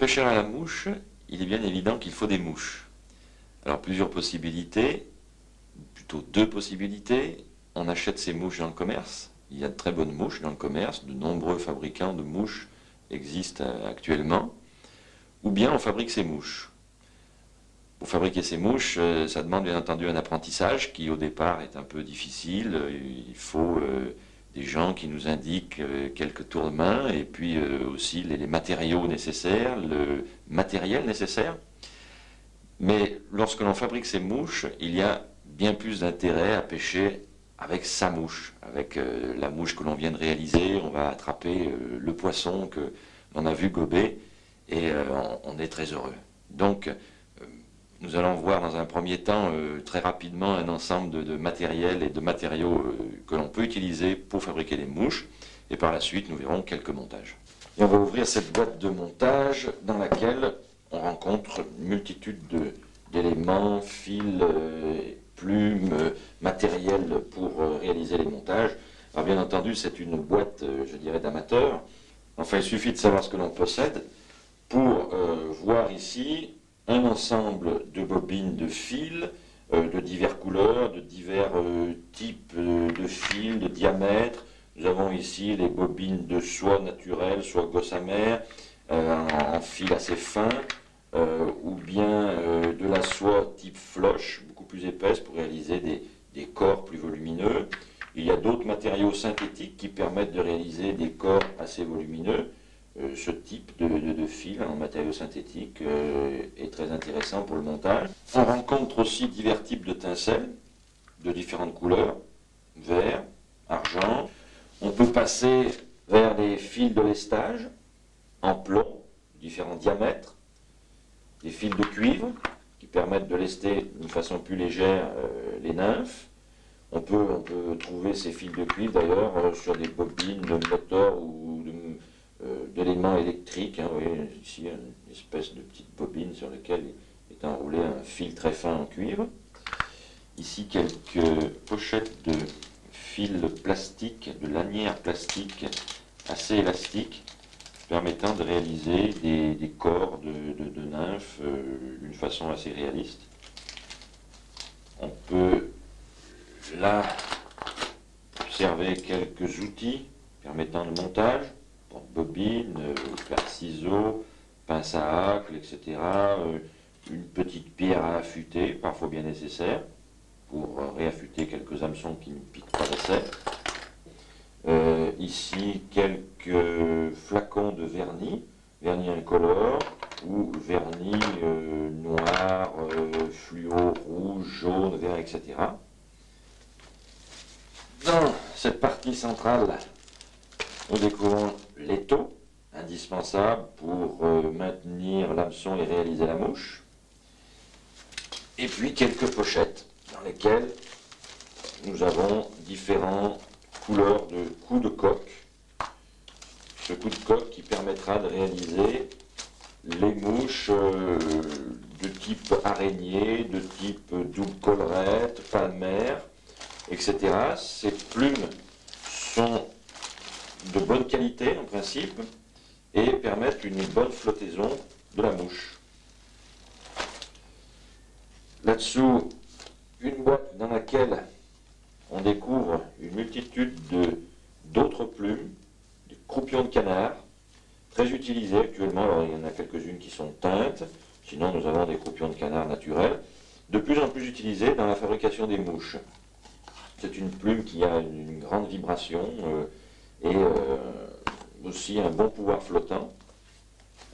pêcher à la mouche, il est bien évident qu'il faut des mouches. Alors plusieurs possibilités, plutôt deux possibilités. On achète ces mouches dans le commerce. Il y a de très bonnes mouches dans le commerce, de nombreux fabricants de mouches existent actuellement. Ou bien on fabrique ces mouches. Pour fabriquer ces mouches, ça demande bien entendu un apprentissage qui au départ est un peu difficile. Il faut des gens qui nous indiquent quelques tours de main et puis aussi les matériaux nécessaires, le matériel nécessaire. Mais lorsque l'on fabrique ces mouches, il y a bien plus d'intérêt à pêcher avec sa mouche, avec la mouche que l'on vient de réaliser. On va attraper le poisson que l'on a vu gober et on est très heureux. Donc, nous allons voir dans un premier temps très rapidement un ensemble de matériel et de matériaux que l'on peut utiliser pour fabriquer les mouches. Et par la suite, nous verrons quelques montages. Et on va ouvrir cette boîte de montage dans laquelle on rencontre une multitude d'éléments, fils, plumes, matériel pour réaliser les montages. Alors bien entendu, c'est une boîte, je dirais, d'amateur. Enfin, il suffit de savoir ce que l'on possède pour voir ici un ensemble de bobines de fils de diverses couleurs, de divers types de fils, de diamètres. Nous avons ici les bobines de soie naturelle, soie gossamer, en fil assez fin, ou bien de la soie type floche, beaucoup plus épaisse pour réaliser des corps plus volumineux. Il y a d'autres matériaux synthétiques qui permettent de réaliser des corps assez volumineux. Ce type de fil en matériaux synthétiques est très intéressant pour le montage. On rencontre aussi divers types de tinsels de différentes couleurs, vert, argent. On peut passer vers des fils de lestage en plomb, différents diamètres, des fils de cuivre qui permettent de lester d'une façon plus légère les nymphes. On peut trouver ces fils de cuivre d'ailleurs sur des bobines de moteur ou d'éléments électriques. Hein, vous voyez ici une espèce de petite bobine sur laquelle est enroulé un fil très fin en cuivre. Ici quelques pochettes de fils plastiques, de lanières plastiques assez élastiques, permettant de réaliser des corps de nymphes d'une façon assez réaliste. On peut là observer quelques outils permettant le montage, porte-bobine, ciseaux, pince à hacle, etc. Une petite pierre à affûter, parfois bien nécessaire, pour réaffûter quelques hameçons qui ne piquent pas assez. Ici, quelques flacons de vernis, vernis incolore ou vernis noir, fluo, rouge, jaune, vert, etc. Dans cette partie centrale, nous découvrons l'étau, indispensable pour maintenir l'hameçon et réaliser la mouche. Et puis quelques pochettes dans lesquelles nous avons différentes couleurs de coups de coque. Ce coup de coque qui permettra de réaliser les mouches de type araignée, de type double collerette, palmaire, etc. Ces plumes sont de bonne qualité en principe et permettent une bonne flottaison de la mouche. Là-dessous, une boîte dans laquelle on découvre une multitude d'autres plumes, des croupions de canard, très utilisés actuellement. Alors, il y en a quelques-unes qui sont teintes, sinon nous avons des croupions de canard naturels, de plus en plus utilisés dans la fabrication des mouches. C'est une plume qui a une grande vibration et aussi un bon pouvoir flottant.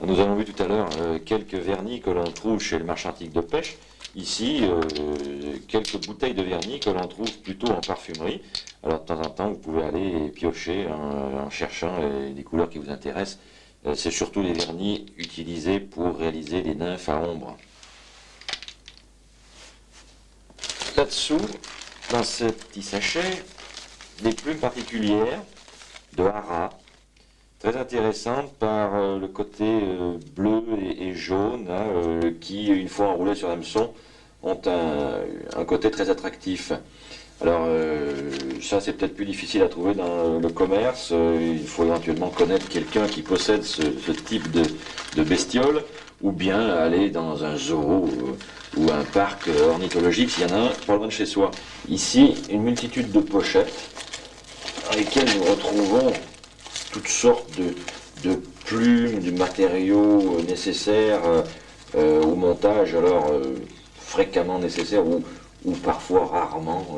Nous avons vu tout à l'heure quelques vernis que l'on trouve chez le marchandier de pêche. Ici, quelques bouteilles de vernis que l'on trouve plutôt en parfumerie. Alors de temps en temps, vous pouvez aller piocher en cherchant des couleurs qui vous intéressent. C'est surtout les vernis utilisés pour réaliser des nymphes à ombre. Là-dessous, dans ce petit sachet, des plumes particulières de haras, très intéressantes par le côté bleu et jaune, hein, qui, une fois enroulées sur l'hameçon, ont un côté très attractif. Alors ça c'est peut-être plus difficile à trouver dans le commerce, il faut éventuellement connaître quelqu'un qui possède ce type de bestiole, ou bien aller dans un zoo ou un parc ornithologique s'il y en a un pas loin de chez soi. Ici, une multitude de pochettes dans lesquelles nous retrouvons toutes sortes de plumes, de matériaux nécessaires au montage, alors fréquemment nécessaires ou parfois rarement.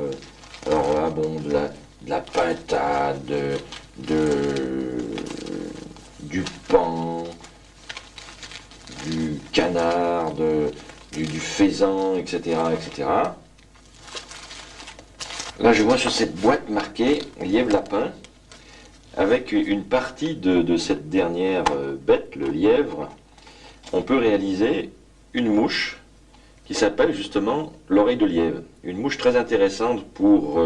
Alors là, bon, de la pintade, du paon, du canard, du faisan, etc., etc. Là, je vois sur cette boîte marquée lièvre lapin, avec une partie de cette dernière bête, le lièvre. On peut réaliser une mouche qui s'appelle justement l'oreille de lièvre. Une mouche très intéressante pour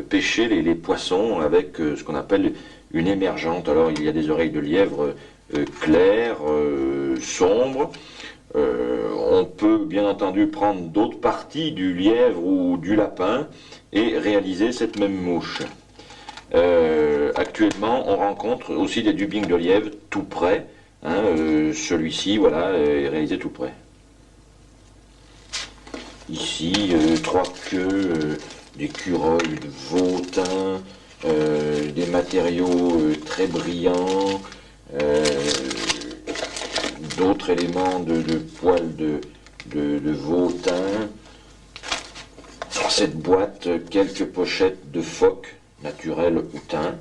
pêcher les poissons avec ce qu'on appelle une émergente. Alors il y a des oreilles de lièvre claires, sombres. On peut bien entendu prendre d'autres parties du lièvre ou du lapin et réaliser cette même mouche. Actuellement, on rencontre aussi des dubings de lièvre tout près. Hein, celui-ci, voilà, est réalisé tout près. Ici, trois queues, d'écureuils, de vautins, des matériaux très brillants, d'autres éléments de poils de vautins. Dans cette boîte, quelques pochettes de phoques naturels ou teints.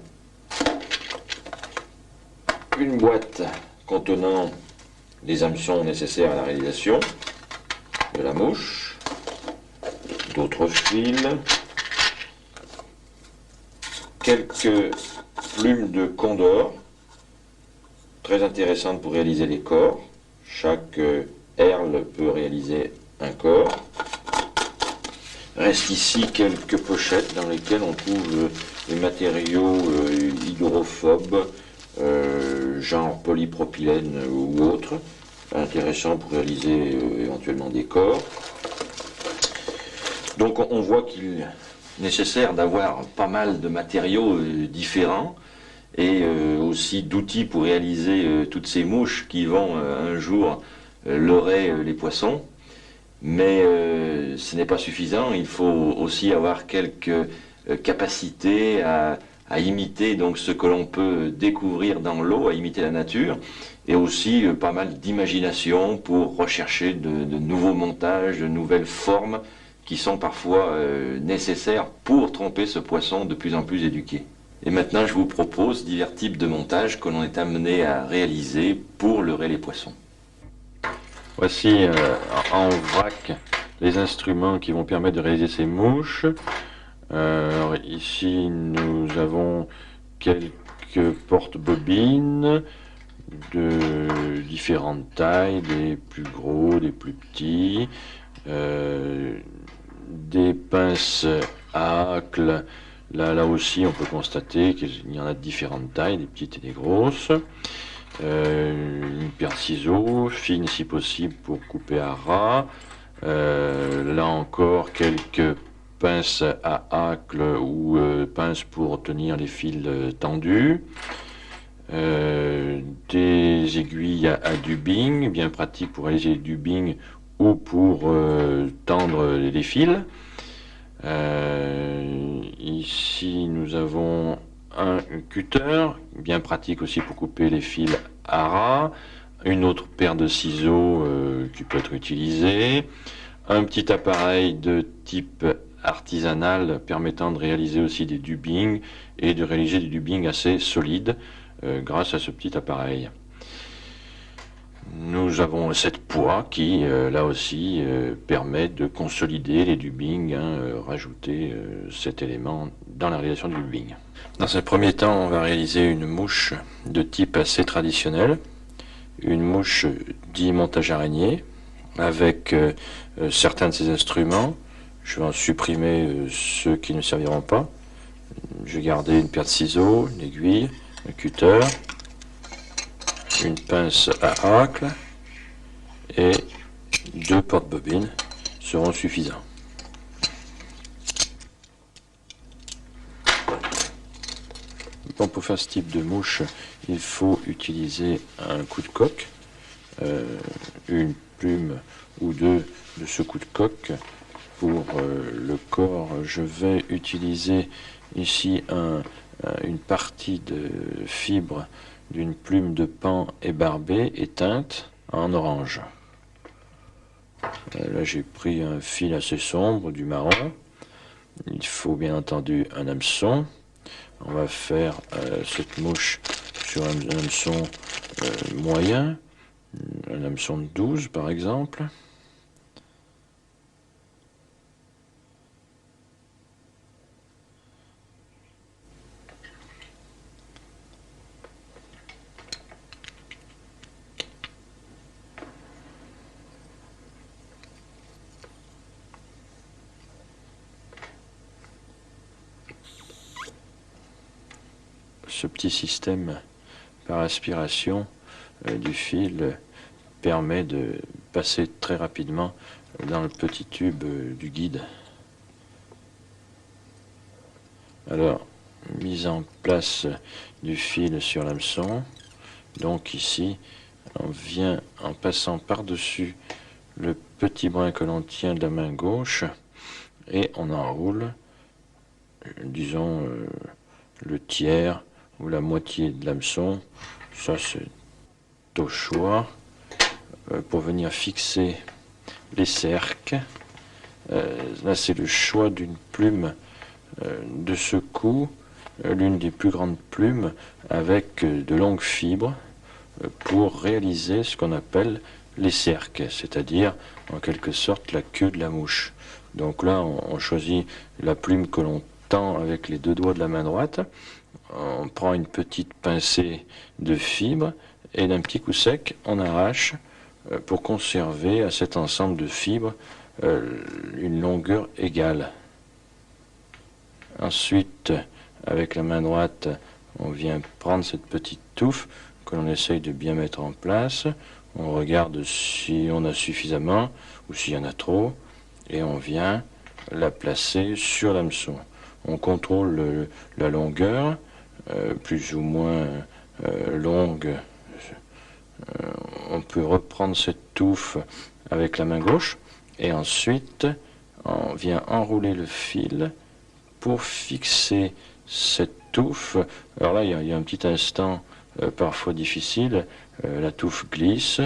Une boîte contenant les hameçons nécessaires à la réalisation de la mouche, d'autres fils, quelques plumes de condor, très intéressantes pour réaliser les corps. Chaque herle peut réaliser un corps. Reste ici quelques pochettes dans lesquelles on trouve des matériaux hydrophobes, genre polypropylène ou autres, intéressants pour réaliser éventuellement des corps. Donc on voit qu'il est nécessaire d'avoir pas mal de matériaux différents et aussi d'outils pour réaliser toutes ces mouches qui vont un jour leurrer les poissons. Mais ce n'est pas suffisant, il faut aussi avoir quelques capacités à imiter donc ce que l'on peut découvrir dans l'eau, à imiter la nature, et aussi pas mal d'imagination pour rechercher de nouveaux montages, de nouvelles formes qui sont parfois nécessaires pour tromper ce poisson de plus en plus éduqué. Et maintenant je vous propose divers types de montages que l'on est amené à réaliser pour leurrer les poissons. Voici en vrac les instruments qui vont permettre de réaliser ces mouches. Alors ici nous avons quelques porte-bobines de différentes tailles, des plus gros, des plus petits, des pinces à hacle. Là aussi on peut constater qu'il y en a de différentes tailles, des petites et des grosses. Une paire de ciseaux, fine si possible pour couper à ras. Là encore quelques pinces à hacle ou pinces pour tenir les fils tendus. Des aiguilles à dubbing, bien pratiques pour réaliser les dubbing ou pour tendre les fils. Ici nous avons un cutter, bien pratique aussi pour couper les fils à ras, une autre paire de ciseaux qui peut être utilisée, un petit appareil de type artisanal permettant de réaliser aussi des dubbings et de réaliser des dubbings assez solides grâce à ce petit appareil. Nous avons cette poix qui, là aussi, permet de consolider les dubbings, rajouter cet élément dans la réalisation du dubbing. Dans un premier temps, on va réaliser une mouche de type assez traditionnel, une mouche dit montage araignée, avec certains de ces instruments. Je vais en supprimer ceux qui ne serviront pas. Je vais garder une paire de ciseaux, une aiguille, un cutter, une pince à hacle et deux porte-bobines. seront suffisants. Bon, pour faire ce type de mouche, il faut utiliser un coup de coque, une plume ou deux de ce coup de coque. Pour le corps, je vais utiliser ici une partie de fibre d'une plume de paon ébarbée éteinte en orange. Là, j'ai pris un fil assez sombre, du marron. Il faut bien entendu un hameçon. On va faire cette mouche sur un hameçon moyen, un hameçon de 12 par exemple. Ce petit système par aspiration du fil permet de passer très rapidement dans le petit tube du guide. Alors, mise en place du fil sur l'hameçon. Donc ici, on vient en passant par-dessus le petit brin que l'on tient de la main gauche et on enroule, disons, le tiers ou la moitié de l'hameçon. Ça, c'est au choix. Pour venir fixer les cercles, là, c'est le choix d'une plume de secours, l'une des plus grandes plumes avec de longues fibres pour réaliser ce qu'on appelle les cercles, c'est-à-dire en quelque sorte la queue de la mouche. Donc là, on choisit la plume que l'on tend avec les deux doigts de la main droite, on prend une petite pincée de fibres et d'un petit coup sec, on arrache pour conserver à cet ensemble de fibres une longueur égale. Ensuite, avec la main droite, on vient prendre cette petite touffe que l'on essaye de bien mettre en place. On regarde si on a suffisamment ou s'il y en a trop et on vient la placer sur l'hameçon. On contrôle la longueur, plus ou moins longue. On peut reprendre cette touffe avec la main gauche et ensuite on vient enrouler le fil pour fixer cette touffe. Alors là, il y a un petit instant parfois difficile, la touffe glisse,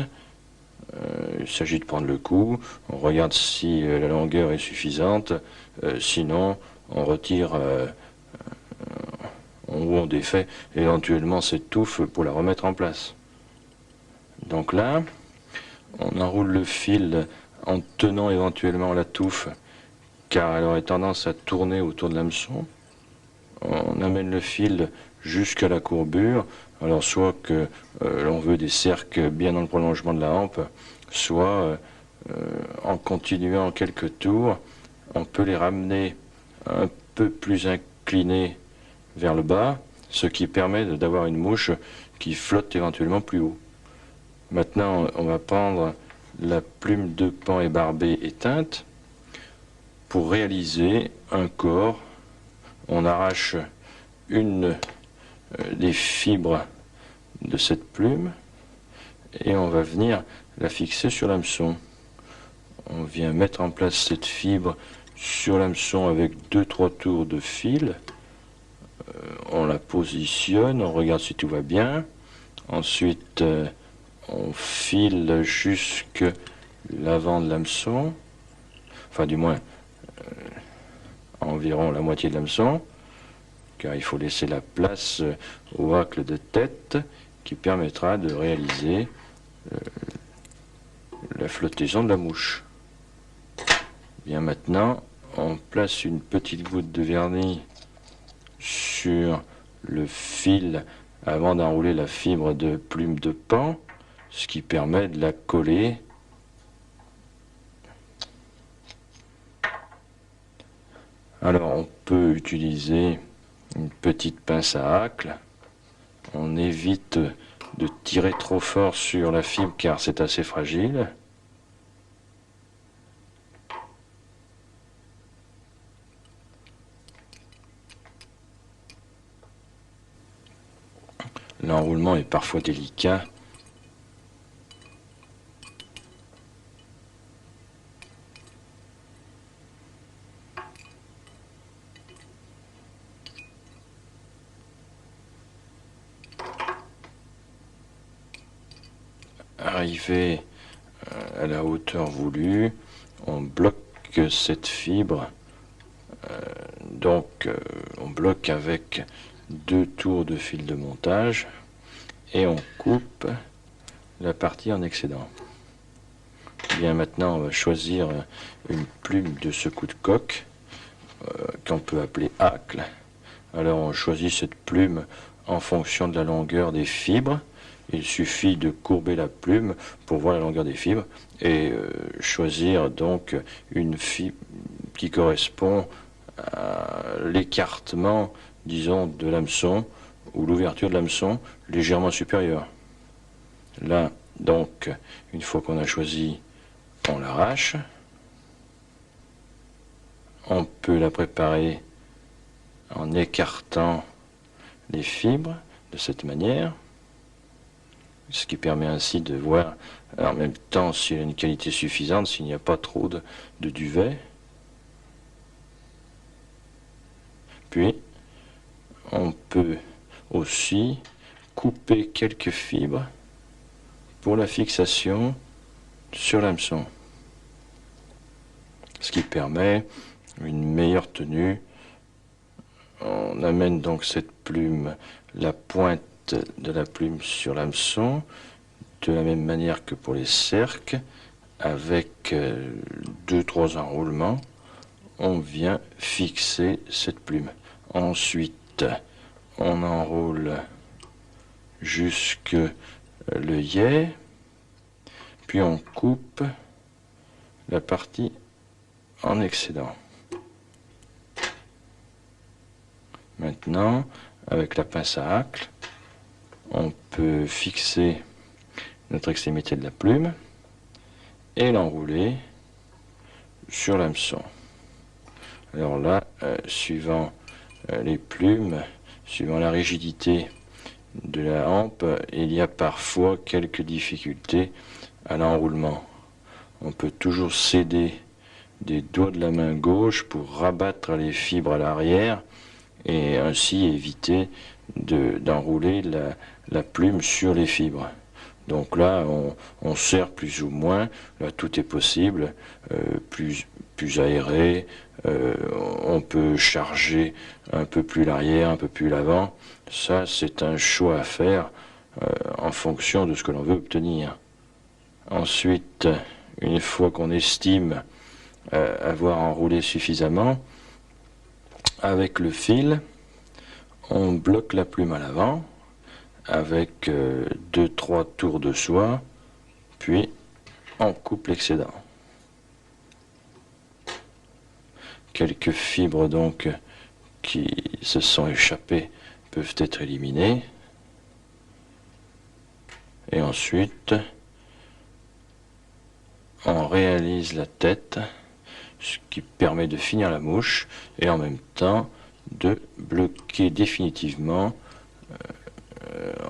il s'agit de prendre le coup, on regarde si la longueur est suffisante, sinon on retire ou on défait éventuellement cette touffe pour la remettre en place. Donc là, on enroule le fil en tenant éventuellement la touffe car elle aurait tendance à tourner autour de l'hameçon. On amène le fil jusqu'à la courbure, alors soit que l'on veut des cercles bien dans le prolongement de la hampe, soit en continuant quelques tours, on peut les ramener un peu plus inclinés vers le bas, ce qui permet d'avoir une mouche qui flotte éventuellement plus haut. Maintenant, on va prendre la plume de paon ébarbée éteinte. Pour réaliser un corps, on arrache une des fibres de cette plume et on va venir la fixer sur l'hameçon. On vient mettre en place cette fibre sur l'hameçon avec 2-3 tours de fil. On la positionne, on regarde si tout va bien. Ensuite, on file jusque l'avant de l'hameçon, enfin du moins environ la moitié de l'hameçon, car il faut laisser la place au hacle de tête qui permettra de réaliser la flottaison de la mouche. Bien, maintenant, on place une petite goutte de vernis sur le fil avant d'enrouler la fibre de plume de paon, ce qui permet de la coller. Alors on peut utiliser une petite pince à hacle. On évite de tirer trop fort sur la fibre car c'est assez fragile. l'enroulement est parfois délicat. Arrivé à la hauteur voulue, on bloque cette fibre. On bloque avec 2 tours de fil de montage et on coupe la partie en excédent. Bien, maintenant on va choisir une plume de secoue de coque qu'on peut appeler hacle. Alors on choisit cette plume en fonction de la longueur des fibres. Il suffit de courber la plume pour voir la longueur des fibres et choisir donc une fibre qui correspond à l'écartement, disons, de l'hameçon ou l'ouverture de l'hameçon légèrement supérieure. Là, donc, une fois qu'on a choisi, on l'arrache. On peut la préparer en écartant les fibres de cette manière, ce qui permet ainsi de voir en même temps s'il y a une qualité suffisante, s'il n'y a pas trop de duvet. Puis, on peut aussi couper quelques fibres pour la fixation sur l'hameçon, ce qui permet une meilleure tenue. On amène donc cette plume, la pointe de la plume sur l'hameçon, de la même manière que pour les cercles, avec 2-3 enroulements, on vient fixer cette plume. Ensuite, on enroule jusque l'œillet, puis on coupe la partie en excédent. Maintenant, avec la pince à hacle, on peut fixer notre extrémité de la plume et l'enrouler sur l'hameçon. Alors là, suivant les plumes, suivant la rigidité de la hampe, il y a parfois quelques difficultés à l'enroulement. On peut toujours s'aider des doigts de la main gauche pour rabattre les fibres à l'arrière et ainsi éviter d'enrouler la plume sur les fibres. Donc là, on serre plus ou moins, là tout est possible, plus aéré, on peut charger un peu plus l'arrière, un peu plus l'avant. Ça, c'est un choix à faire en fonction de ce que l'on veut obtenir. Ensuite, une fois qu'on estime avoir enroulé suffisamment, avec le fil, on bloque la plume à l'avant avec 2-3 tours de soie, puis on coupe l'excédent. Quelques fibres donc qui se sont échappées peuvent être éliminées. Et ensuite, on réalise la tête, ce qui permet de finir la mouche et en même temps de bloquer définitivement.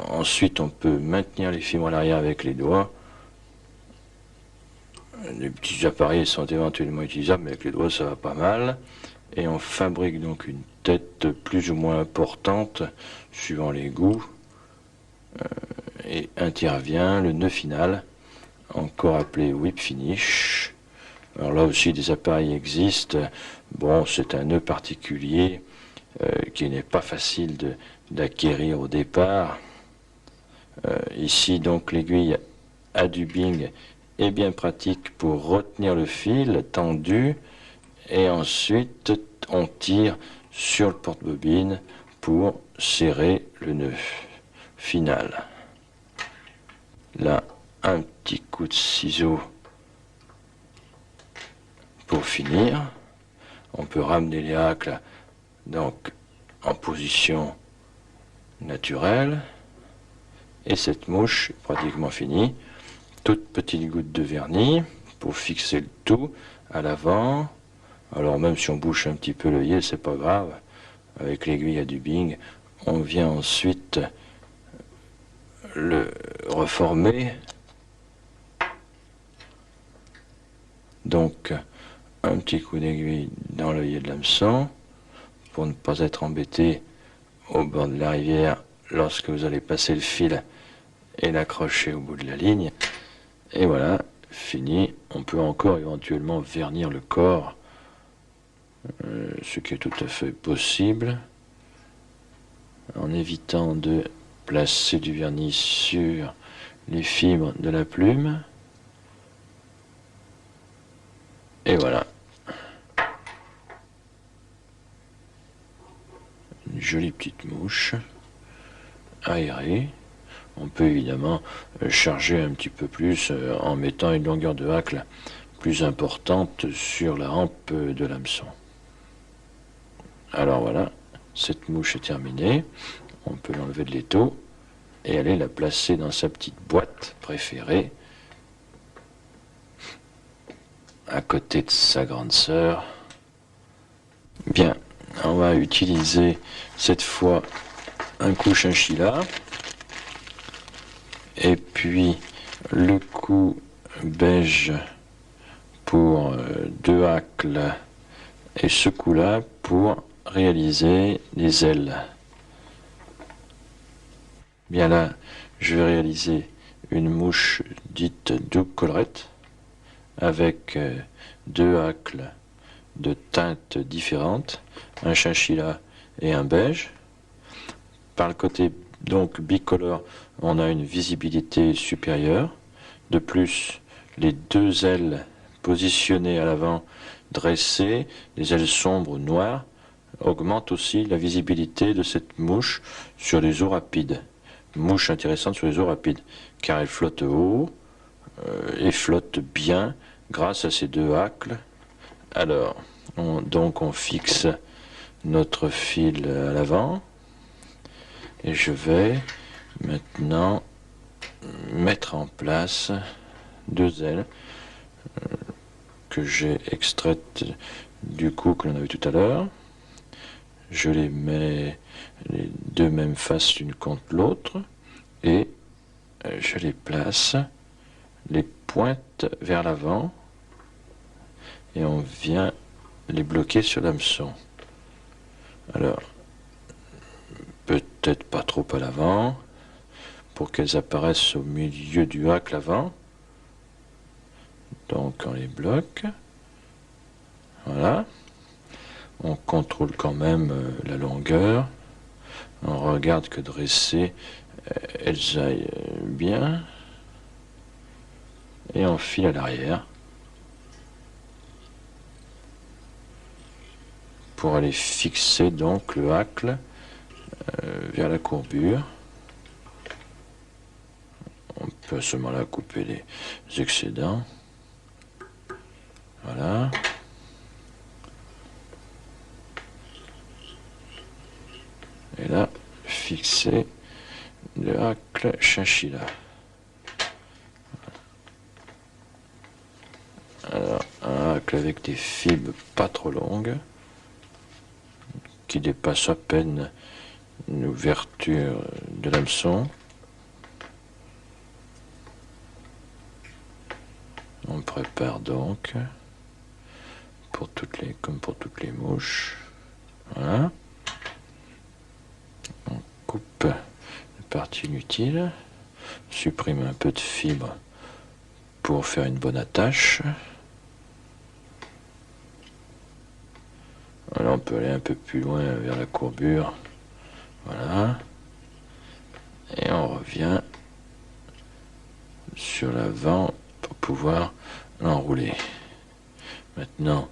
Ensuite, on peut maintenir les fibres à l'arrière avec les doigts. Les petits appareils sont éventuellement utilisables, mais avec les doigts, ça va pas mal. Et on fabrique donc une tête plus ou moins importante, suivant les goûts. Et intervient le nœud final, encore appelé whip finish. Alors là aussi, des appareils existent. Bon, c'est un nœud particulier qui n'est pas facile d'acquérir au départ. Ici, donc, l'aiguille à dubbing est bien pratique pour retenir le fil tendu et ensuite on tire sur le porte-bobine pour serrer le nœud final. Là, un petit coup de ciseau pour finir. On peut ramener les hacles donc en position naturelle et cette mouche est pratiquement finie. Toute petite goutte de vernis pour fixer le tout à l'avant. Alors même si on bouche un petit peu l'œillet, c'est pas grave. Avec l'aiguille à dubbing, on vient ensuite le reformer. Donc un petit coup d'aiguille dans l'œillet de l'hameçon pour ne pas être embêté au bord de la rivière lorsque vous allez passer le fil et l'accrocher au bout de la ligne. Et voilà, fini. On peut encore éventuellement vernir le corps, ce qui est tout à fait possible, en évitant de placer du vernis sur les fibres de la plume. Et voilà. Une jolie petite mouche aérée. On peut évidemment charger un petit peu plus en mettant une longueur de hacle plus importante sur la hampe de l'hameçon. Alors voilà, cette mouche est terminée. On peut l'enlever de l'étau et aller la placer dans sa petite boîte préférée, à côté de sa grande sœur. Bien, on va utiliser cette fois un coup chinchilla et puis le coup beige pour 2 hacles et ce coup là pour réaliser les ailes. Bien là, je vais réaliser une mouche dite double collerette avec 2 hacles de teintes différentes, un chinchilla et un beige. Par le côté donc bicolore, on a une visibilité supérieure. De plus, les 2 ailes positionnées à l'avant, dressées, les ailes sombres noires, augmentent aussi la visibilité de cette mouche sur les eaux rapides. Mouche intéressante sur les eaux rapides, car elle flotte haut et flotte bien grâce à ces 2 hacles. Alors, on fixe notre fil à l'avant et je vais maintenant mettre en place 2 ailes que j'ai extraites du coup que l'on a vu tout à l'heure. Je les mets les 2 mêmes faces l'une contre l'autre et je les place les pointes vers l'avant et on vient les bloquer sur l'hameçon. Alors, peut-être pas trop à l'avant pour qu'elles apparaissent au milieu du hacle avant. Donc on les bloque. Voilà. On contrôle quand même la longueur. On regarde que dressées, elles aillent bien. Et on file à l'arrière pour aller fixer donc le hacle vers la courbure. On peut à ce moment-là couper les excédents. Voilà. Et là, fixer le hacle chinchilla. Alors, un hacle avec des fibres pas trop longues, qui dépassent à peine une ouverture de l'hameçon. On prépare donc comme pour toutes les mouches. Voilà. On coupe les parties inutiles, supprime un peu de fibres pour faire une bonne attache. Voilà, on peut aller un peu plus loin vers la courbure. Voilà. Et on revient sur l'avant pour pouvoir l'enrouler. Maintenant,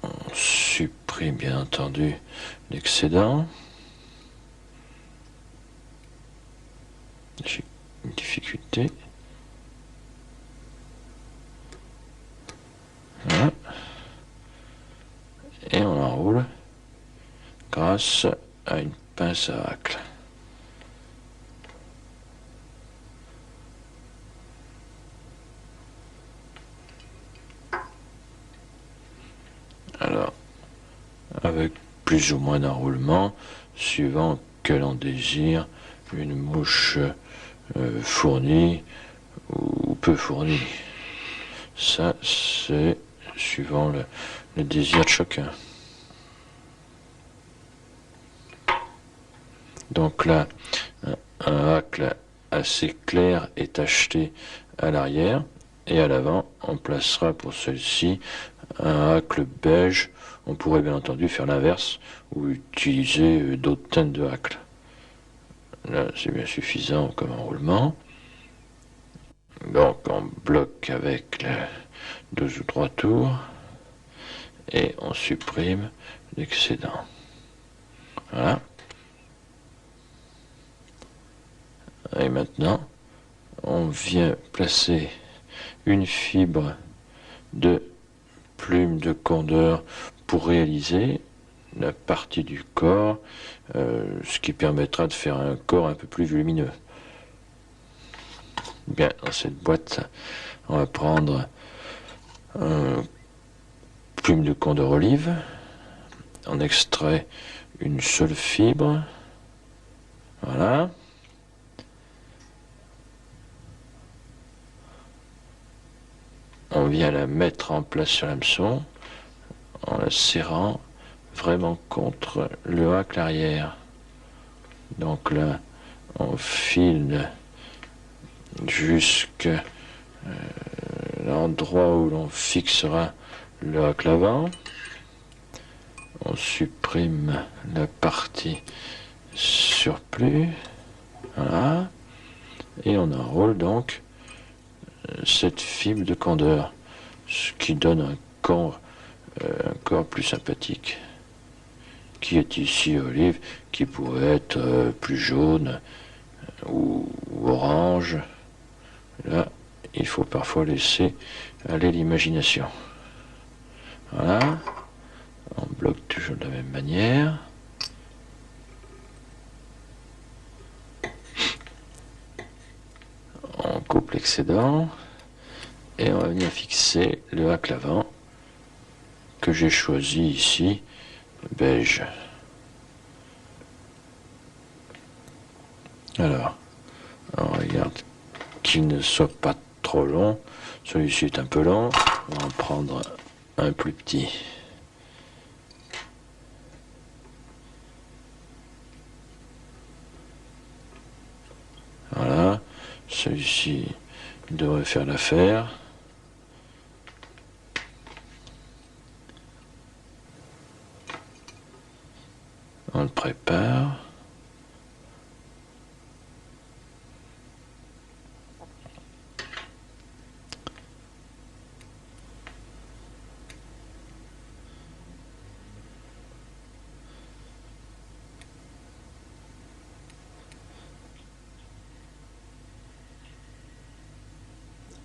on supprime bien entendu l'excédent. J'ai une difficulté. Voilà. Et on l'enroule grâce à une pince à hacle. Alors, avec plus ou moins d'enroulement, suivant que l'on désire une mouche fournie ou peu fournie. Ça, c'est suivant le désir de chacun. Donc là, un hacle assez clair est acheté à l'arrière, et à l'avant, on placera pour celle-ci un hacle beige. On pourrait bien entendu faire l'inverse ou utiliser d'autres teintes de hacle. Là, c'est bien suffisant comme enroulement. Donc on bloque avec 2 ou 3 tours et on supprime l'excédent. Voilà. Et maintenant, on vient placer une fibre de plume de condeur pour réaliser la partie du corps, ce qui permettra de faire un corps un peu plus volumineux. Bien, dans cette boîte, on va prendre un plume de condeur olive, on extrait une seule fibre, voilà. On vient la mettre en place sur l'hameçon en la serrant vraiment contre le hacle arrière. Donc là, on file jusqu'à l'endroit où l'on fixera le hacle avant. On supprime la partie surplus, voilà, et on enroule donc cette fibre de condeur, ce qui donne un corps plus sympathique, qui est ici olive, qui pourrait être plus jaune ou orange. Là, il faut parfois laisser aller l'imagination. Voilà, on bloque toujours de la même manière. On coupe l'excédent et on va venir fixer le hacle avant que j'ai choisi ici beige. Alors, on regarde qu'il ne soit pas trop long. Celui-ci est un peu long, on va en prendre un plus petit. Voilà, celui-ci devrait faire l'affaire. On le prépare.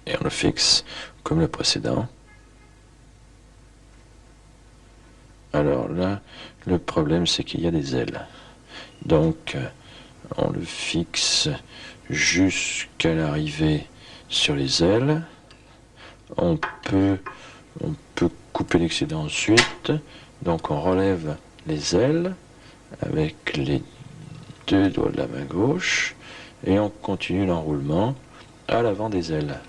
Et on le fixe comme le précédent. Alors là, le problème c'est qu'il y a des ailes. Donc on le fixe jusqu'à l'arrivée sur les ailes. On peut couper l'excédent ensuite. Donc on relève les ailes avec les 2 doigts de la main gauche et on continue l'enroulement à l'avant des ailes.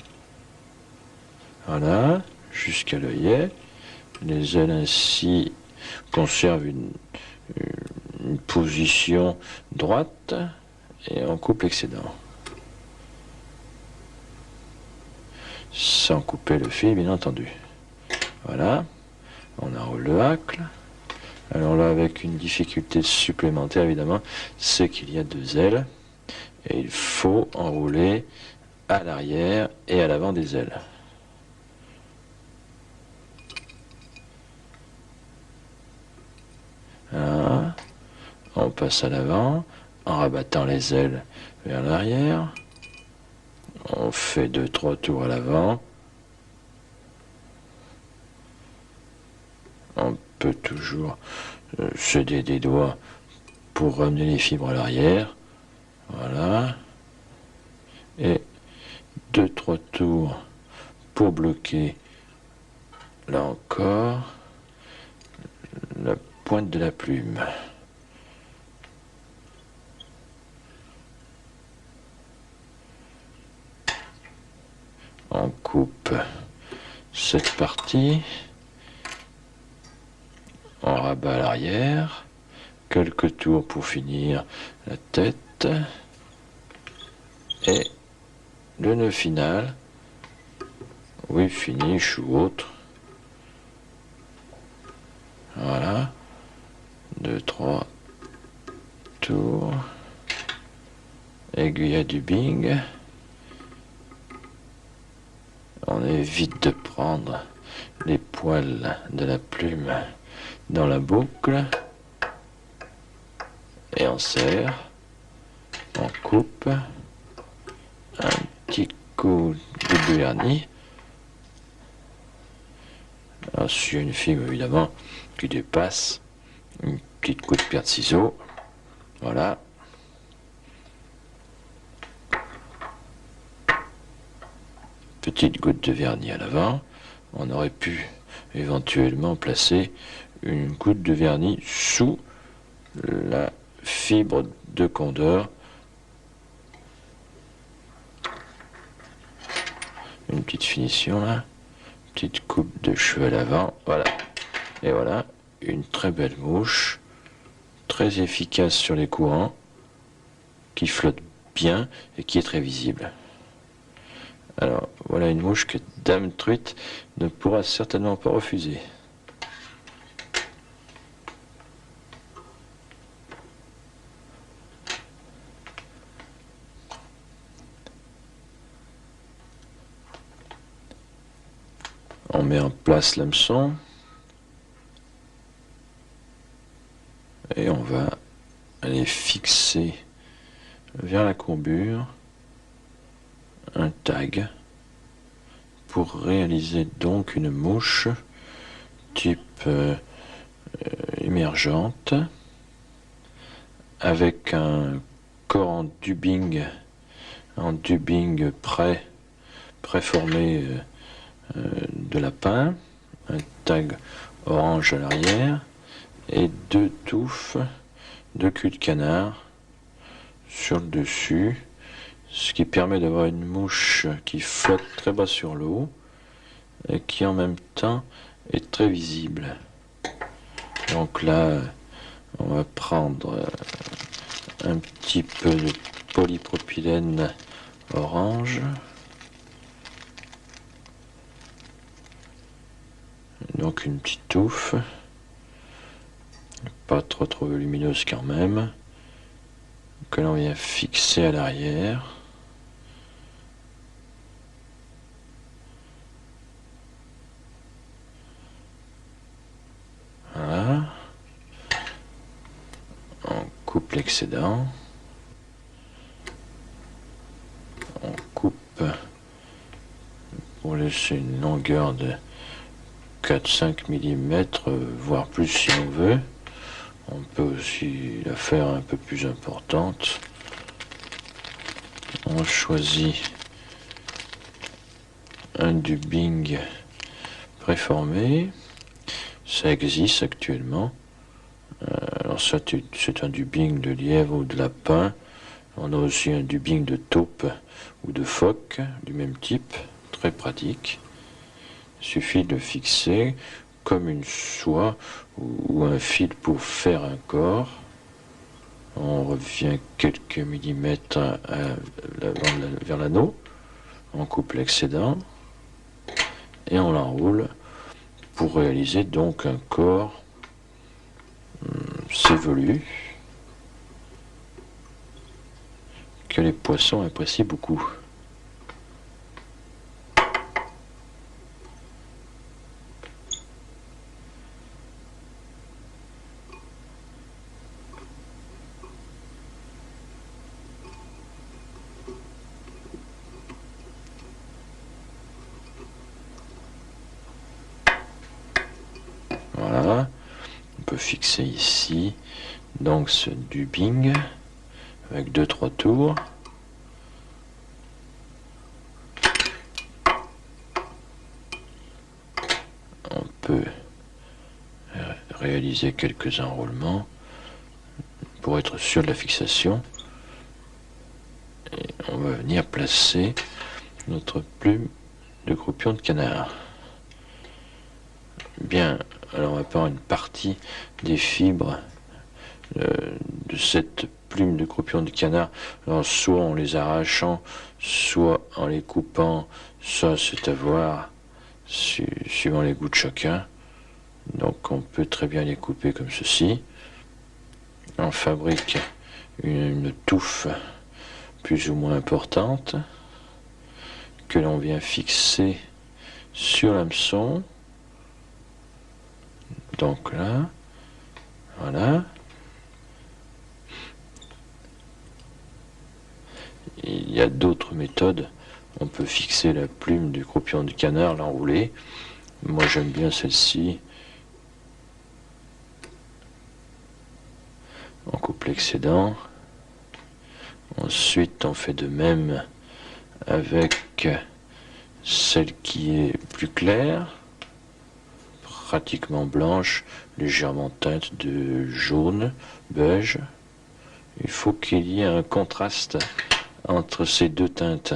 Voilà, jusqu'à l'œillet. Les ailes ainsi conservent une position droite et on coupe l'excédent. Sans couper le fil, bien entendu. Voilà, on enroule le hacle. Alors là, avec une difficulté supplémentaire, évidemment, c'est qu'il y a 2 ailes. Et il faut enrouler à l'arrière et à l'avant des ailes. Voilà. On passe à l'avant en rabattant les ailes vers l'arrière. On fait 2-3 tours à l'avant. On peut toujours céder des doigts pour ramener les fibres à l'arrière. Voilà. Et 2-3 tours pour bloquer, là encore, la pointe de la plume. coupe cette partie, on rabat à l'arrière, quelques tours pour finir la tête, et le nœud final, oui, finish ou autre. Voilà, 2-3 tours, aiguille à dubbing. On évite de prendre les poils de la plume dans la boucle et on serre, on coupe, un petit coup de vernis. Alors, si une film évidemment qui dépasse, une petite coup de pierre de ciseaux, voilà. Petite goutte de vernis à l'avant. On aurait pu éventuellement placer une goutte de vernis sous la fibre de condor. Une petite finition là. Petite coupe de cheveux à l'avant. Voilà. Et voilà, une très belle mouche. Très efficace sur les courants. Qui flotte bien et qui est très visible. Alors, voilà une mouche que Dame Truite ne pourra certainement pas refuser. On met en place l'hameçon. Et on va aller fixer vers la courbure un tag pour réaliser donc une mouche type émergente avec un corps en dubbing préformé de lapin, un tag orange à l'arrière et 2 touffes de cul de canard sur le dessus, ce qui permet d'avoir une mouche qui flotte très bas sur l'eau et qui en même temps est très visible. Donc là, on va prendre un petit peu de polypropylène orange, donc une petite touffe, pas trop volumineuse quand même, que l'on vient fixer à l'arrière. Voilà. On coupe l'excédent. On coupe pour laisser une longueur de 4-5 mm, voire plus si on veut. On peut aussi la faire un peu plus importante. On choisit un dubbing préformé. Ça existe actuellement. Alors ça, c'est un dubbing de lièvre ou de lapin. On a aussi un dubbing de taupe ou de phoque du même type, très pratique. Il suffit de fixer comme une soie ou un fil pour faire un corps. On revient quelques millimètres vers l'anneau. On coupe l'excédent et on l'enroule pour réaliser donc un corps sévolu que les poissons apprécient beaucoup. Voilà, on peut fixer ici donc ce dubbing avec 2-3 tours. On peut réaliser quelques enroulements pour être sûr de la fixation. Et on va venir placer notre plume de croupion de canard. Bien, alors on va prendre une partie des fibres de cette plume de croupion de canard, alors soit en les arrachant, soit en les coupant, ça c'est à voir suivant les goûts de chacun. Donc on peut très bien les couper comme ceci. On fabrique une touffe plus ou moins importante que l'on vient fixer sur l'hameçon. Donc là, voilà. Il y a d'autres méthodes. On peut fixer la plume du croupion du canard, l'enrouler. Moi j'aime bien celle-ci. On coupe l'excédent. Ensuite on fait de même avec celle qui est plus claire, pratiquement blanche, légèrement teinte de jaune, beige. Il faut qu'il y ait un contraste entre ces deux teintes.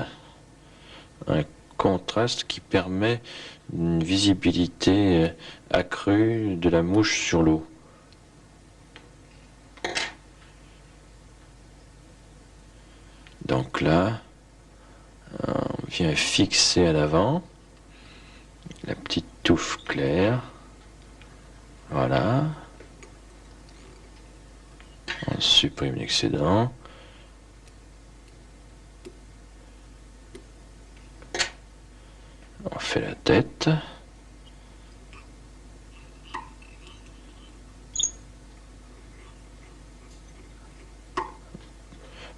Un contraste qui permet une visibilité accrue de la mouche sur l'eau. Donc là, on vient fixer à l'avant la petite touffe claire. Voilà. On supprime l'excédent. On fait la tête.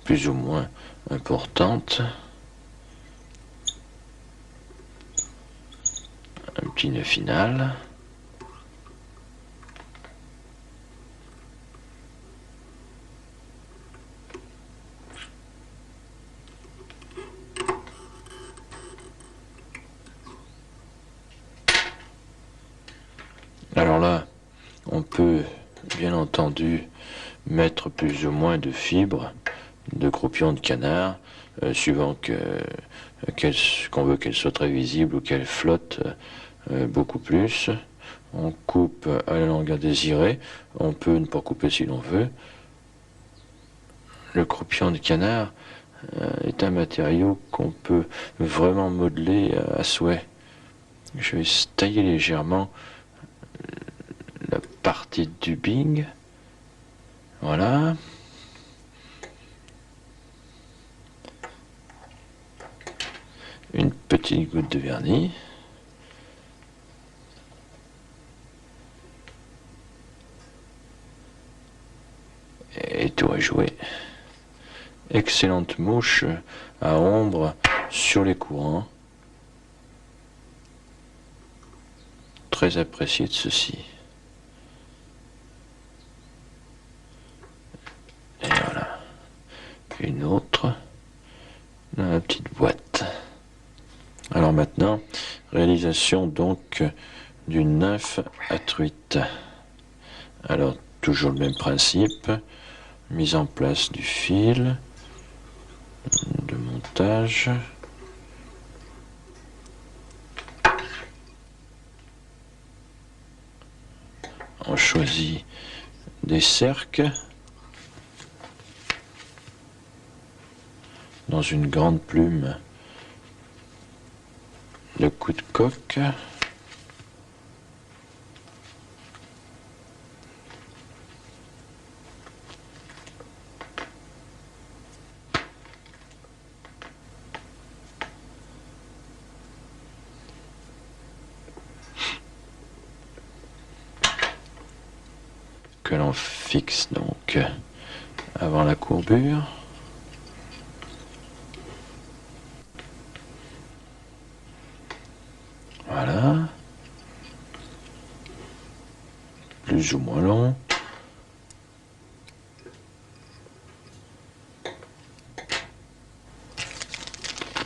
Plus ou moins importante. Un petit nœud final. Alors là, on peut bien entendu mettre plus ou moins de fibres de croupion de canard, suivant qu'on veut qu'elle soit très visible ou qu'elle flotte beaucoup plus. On coupe à la longueur désirée, on peut ne pas couper si l'on veut. Le croupion de canard est un matériau qu'on peut vraiment modeler à souhait. Je vais tailler légèrement la partie du bing. Voilà. Une petite goutte de vernis. Et tout est joué. Excellente mouche à ombre sur les courants. Très apprécié de ceci. Et voilà. Une autre dans la petite boîte. Alors maintenant, réalisation donc d'une nymphe à truite. Alors toujours le même principe, mise en place du fil, de montage. On choisit des cercles dans une grande plume de coup de coque. Que l'on fixe donc avant la courbure. Voilà. Plus ou moins long.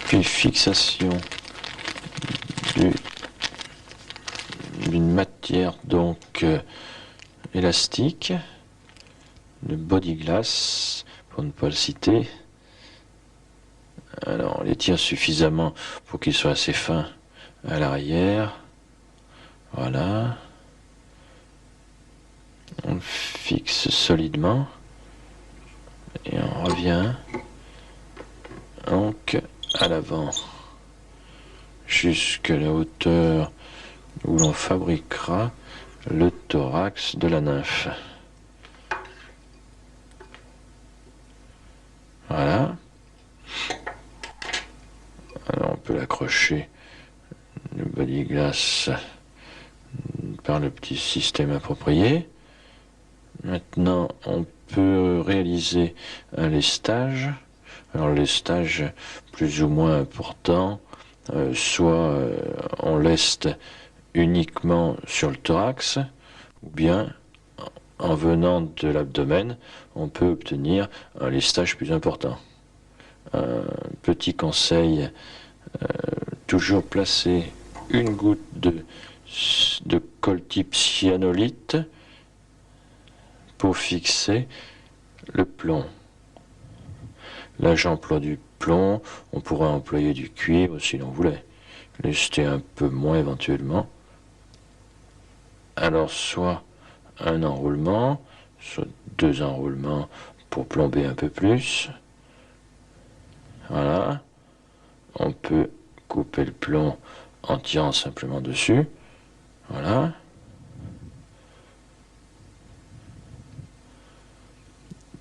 Puis fixation d'une matière donc élastique, de body glass pour ne pas le citer. Alors on les tire suffisamment pour qu'ils soient assez fins à l'arrière. Voilà. On le fixe solidement et on revient donc à l'avant jusqu'à la hauteur où l'on fabriquera le thorax de la nymphe. Voilà. Alors on peut l'accrocher, le body glass, par le petit système approprié. Maintenant on peut réaliser un lestage. Alors le lestage plus ou moins important, soit on leste uniquement sur le thorax, ou bien en venant de l'abdomen, on peut obtenir un lestage plus important. Un petit conseil, toujours placer une goutte de colle type cyanolite pour fixer le plomb. Là j'emploie du plomb, on pourrait employer du cuivre si l'on voulait, lester un peu moins éventuellement. Alors soit un enroulement, soit 2 enroulements pour plomber un peu plus. Voilà. On peut couper le plomb en tirant simplement dessus. Voilà.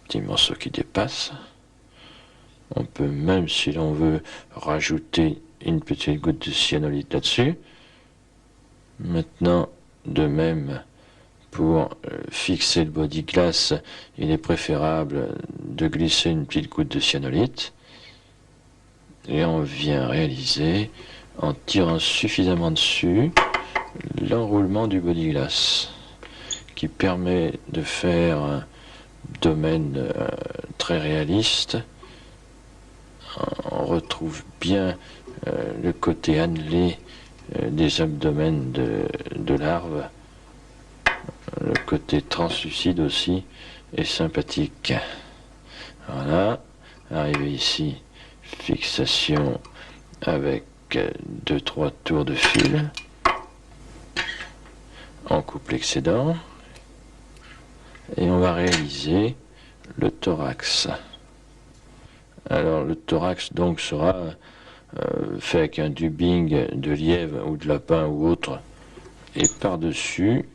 Petit morceau qui dépasse. On peut même, si l'on veut, rajouter une petite goutte de cyanolite là-dessus. Maintenant, de même, pour fixer le body glass, il est préférable de glisser une petite goutte de cyanolite. Et on vient réaliser, en tirant suffisamment dessus, l'enroulement du body glass, qui permet de faire un domaine très réaliste. On retrouve bien le côté annelé des abdomens de larves. Le côté translucide aussi est sympathique. Voilà, arrivé ici, fixation avec 2-3 tours de fil. On coupe l'excédent et on va réaliser le thorax. Alors le thorax donc sera fait avec un dubbing de lièvre ou de lapin ou autre, et par-dessus,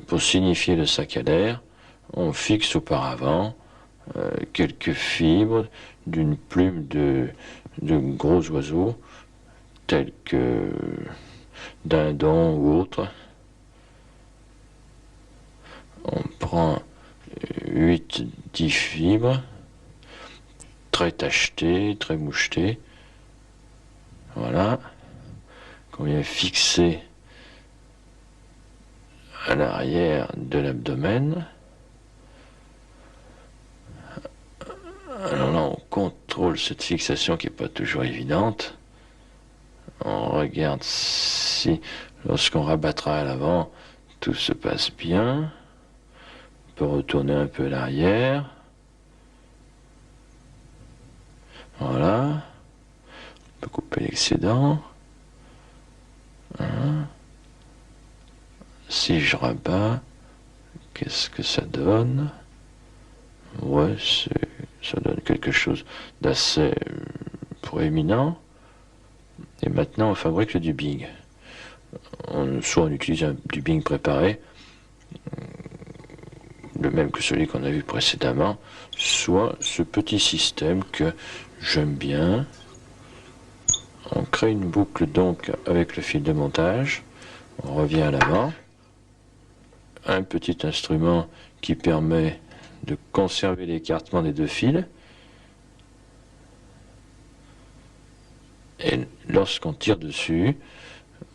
pour signifier le sac à l'air, on fixe auparavant quelques fibres d'une plume de gros oiseaux tels que dindons ou autres. On prend 8-10 fibres très tachetées, très mouchetées, voilà, qu'on vient fixer à l'arrière de l'abdomen. Alors là, on contrôle cette fixation qui n'est pas toujours évidente. On regarde si, lorsqu'on rabattra à l'avant, tout se passe bien. On peut retourner un peu à l'arrière. Voilà. On peut couper l'excédent. Hein. Si je rabats, qu'est-ce que ça donne? Ouais, ça donne quelque chose d'assez proéminent. Et maintenant, on fabrique le dubbing. Soit on utilise un dubbing préparé, le même que celui qu'on a vu précédemment, soit ce petit système que j'aime bien. On crée une boucle donc avec le fil de montage. On revient à l'avant. Un petit instrument qui permet de conserver l'écartement des 2 fils. Et lorsqu'on tire dessus,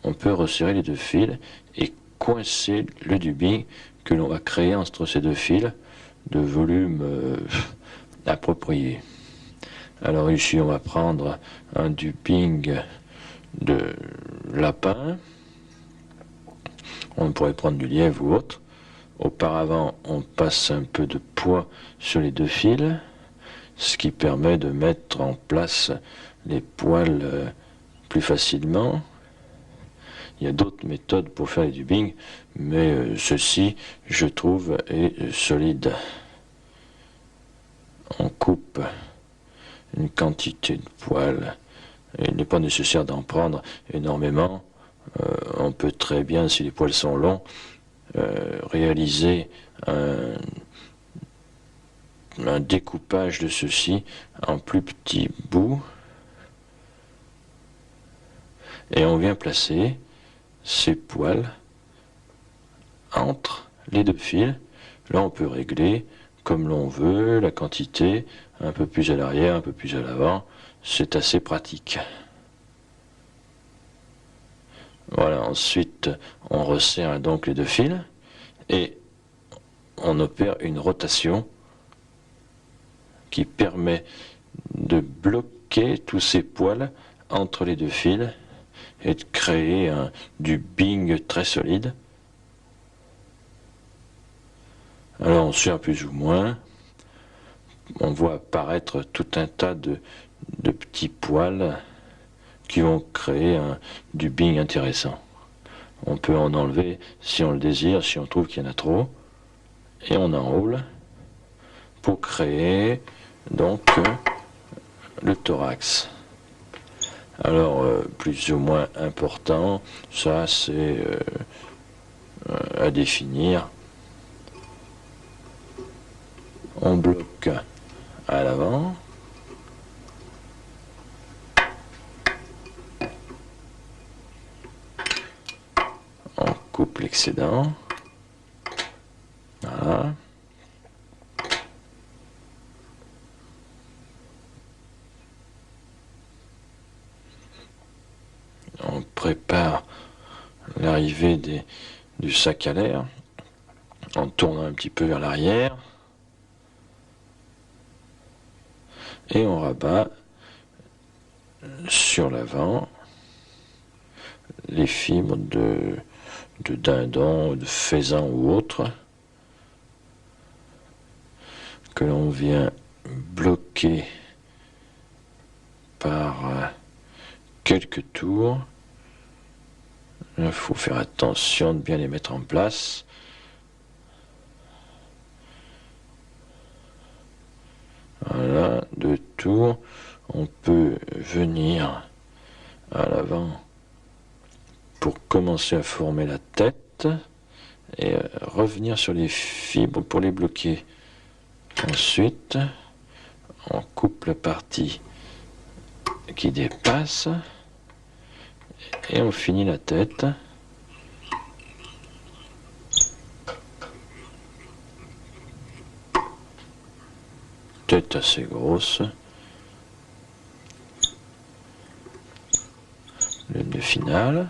on peut resserrer les 2 fils et coincer le dubbing que l'on va créer entre ces 2 fils de volume approprié. Alors ici, on va prendre un dubbing de lapin. On pourrait prendre du lièvre ou autre. Auparavant, on passe un peu de poids sur les 2 fils, ce qui permet de mettre en place les poils plus facilement. Il y a d'autres méthodes pour faire les dubbing, mais ceci, je trouve, est solide. On coupe une quantité de poils. Il n'est pas nécessaire d'en prendre énormément. On peut très bien, si les poils sont longs, réaliser un découpage de ceci en plus petits bouts. Et on vient placer ces poils entre les deux fils. Là, on peut régler comme l'on veut la quantité, un peu plus à l'arrière, un peu plus à l'avant. C'est assez pratique. Voilà, ensuite, on resserre donc les deux fils et on opère une rotation qui permet de bloquer tous ces poils entre les deux fils et de créer un dubbing très solide. Alors on serre plus ou moins, on voit apparaître tout un tas de petits poils qui vont créer un dubbing intéressant. On peut en enlever si on le désire, si on trouve qu'il y en a trop, et on enroule pour créer donc le thorax. Alors plus ou moins important, ça c'est à définir. On bloque à l'avant. On coupe l'excédent. Voilà. On prépare l'arrivée du sac à l'air en tournant un petit peu vers l'arrière. Et on rabat sur l'avant les fibres de dindon, de faisan ou autre que l'on vient bloquer par quelques tours. Il faut faire attention de bien les mettre en place. Voilà, 2 tours. On peut venir à l'avant pour commencer à former la tête et revenir sur les fibres pour les bloquer. Ensuite, on coupe la partie qui dépasse et on finit la tête. Tête assez grosse. Le nœud final.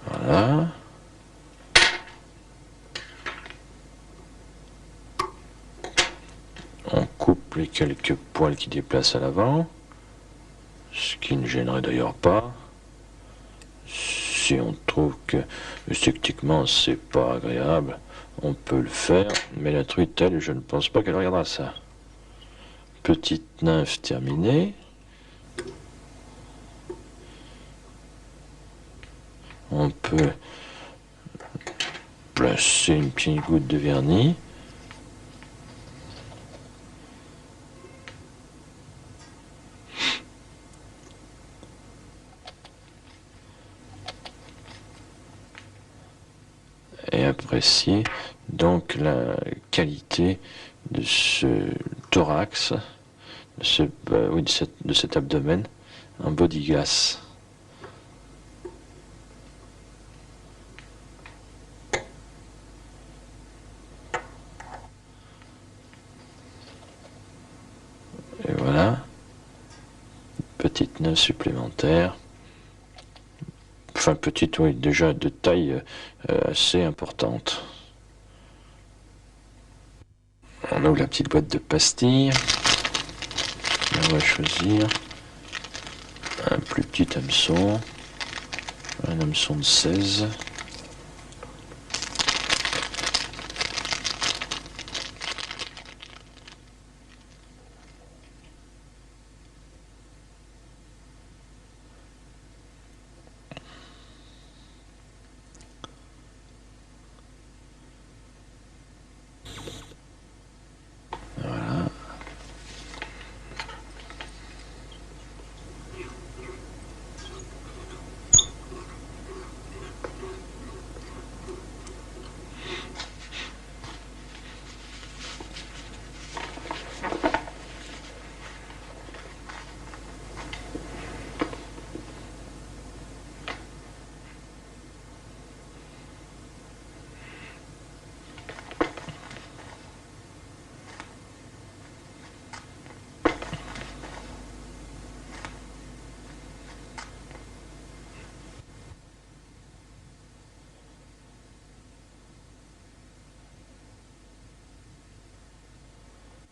Voilà. On coupe les quelques poils qui déplacent à l'avant, ce qui ne gênerait d'ailleurs pas. Si on trouve que esthétiquement c'est pas agréable, on peut le faire, mais la truite, elle, je ne pense pas qu'elle regardera ça. Petite nymphe terminée. On peut placer une petite goutte de vernis. Et apprécier donc la qualité de ce thorax, de cet abdomen en body glass. Et voilà, petite nœud supplémentaire. Enfin petite, oui, déjà de taille assez importante. On ouvre la petite boîte de pastilles. Et on va choisir un plus petit hameçon, un hameçon de 16.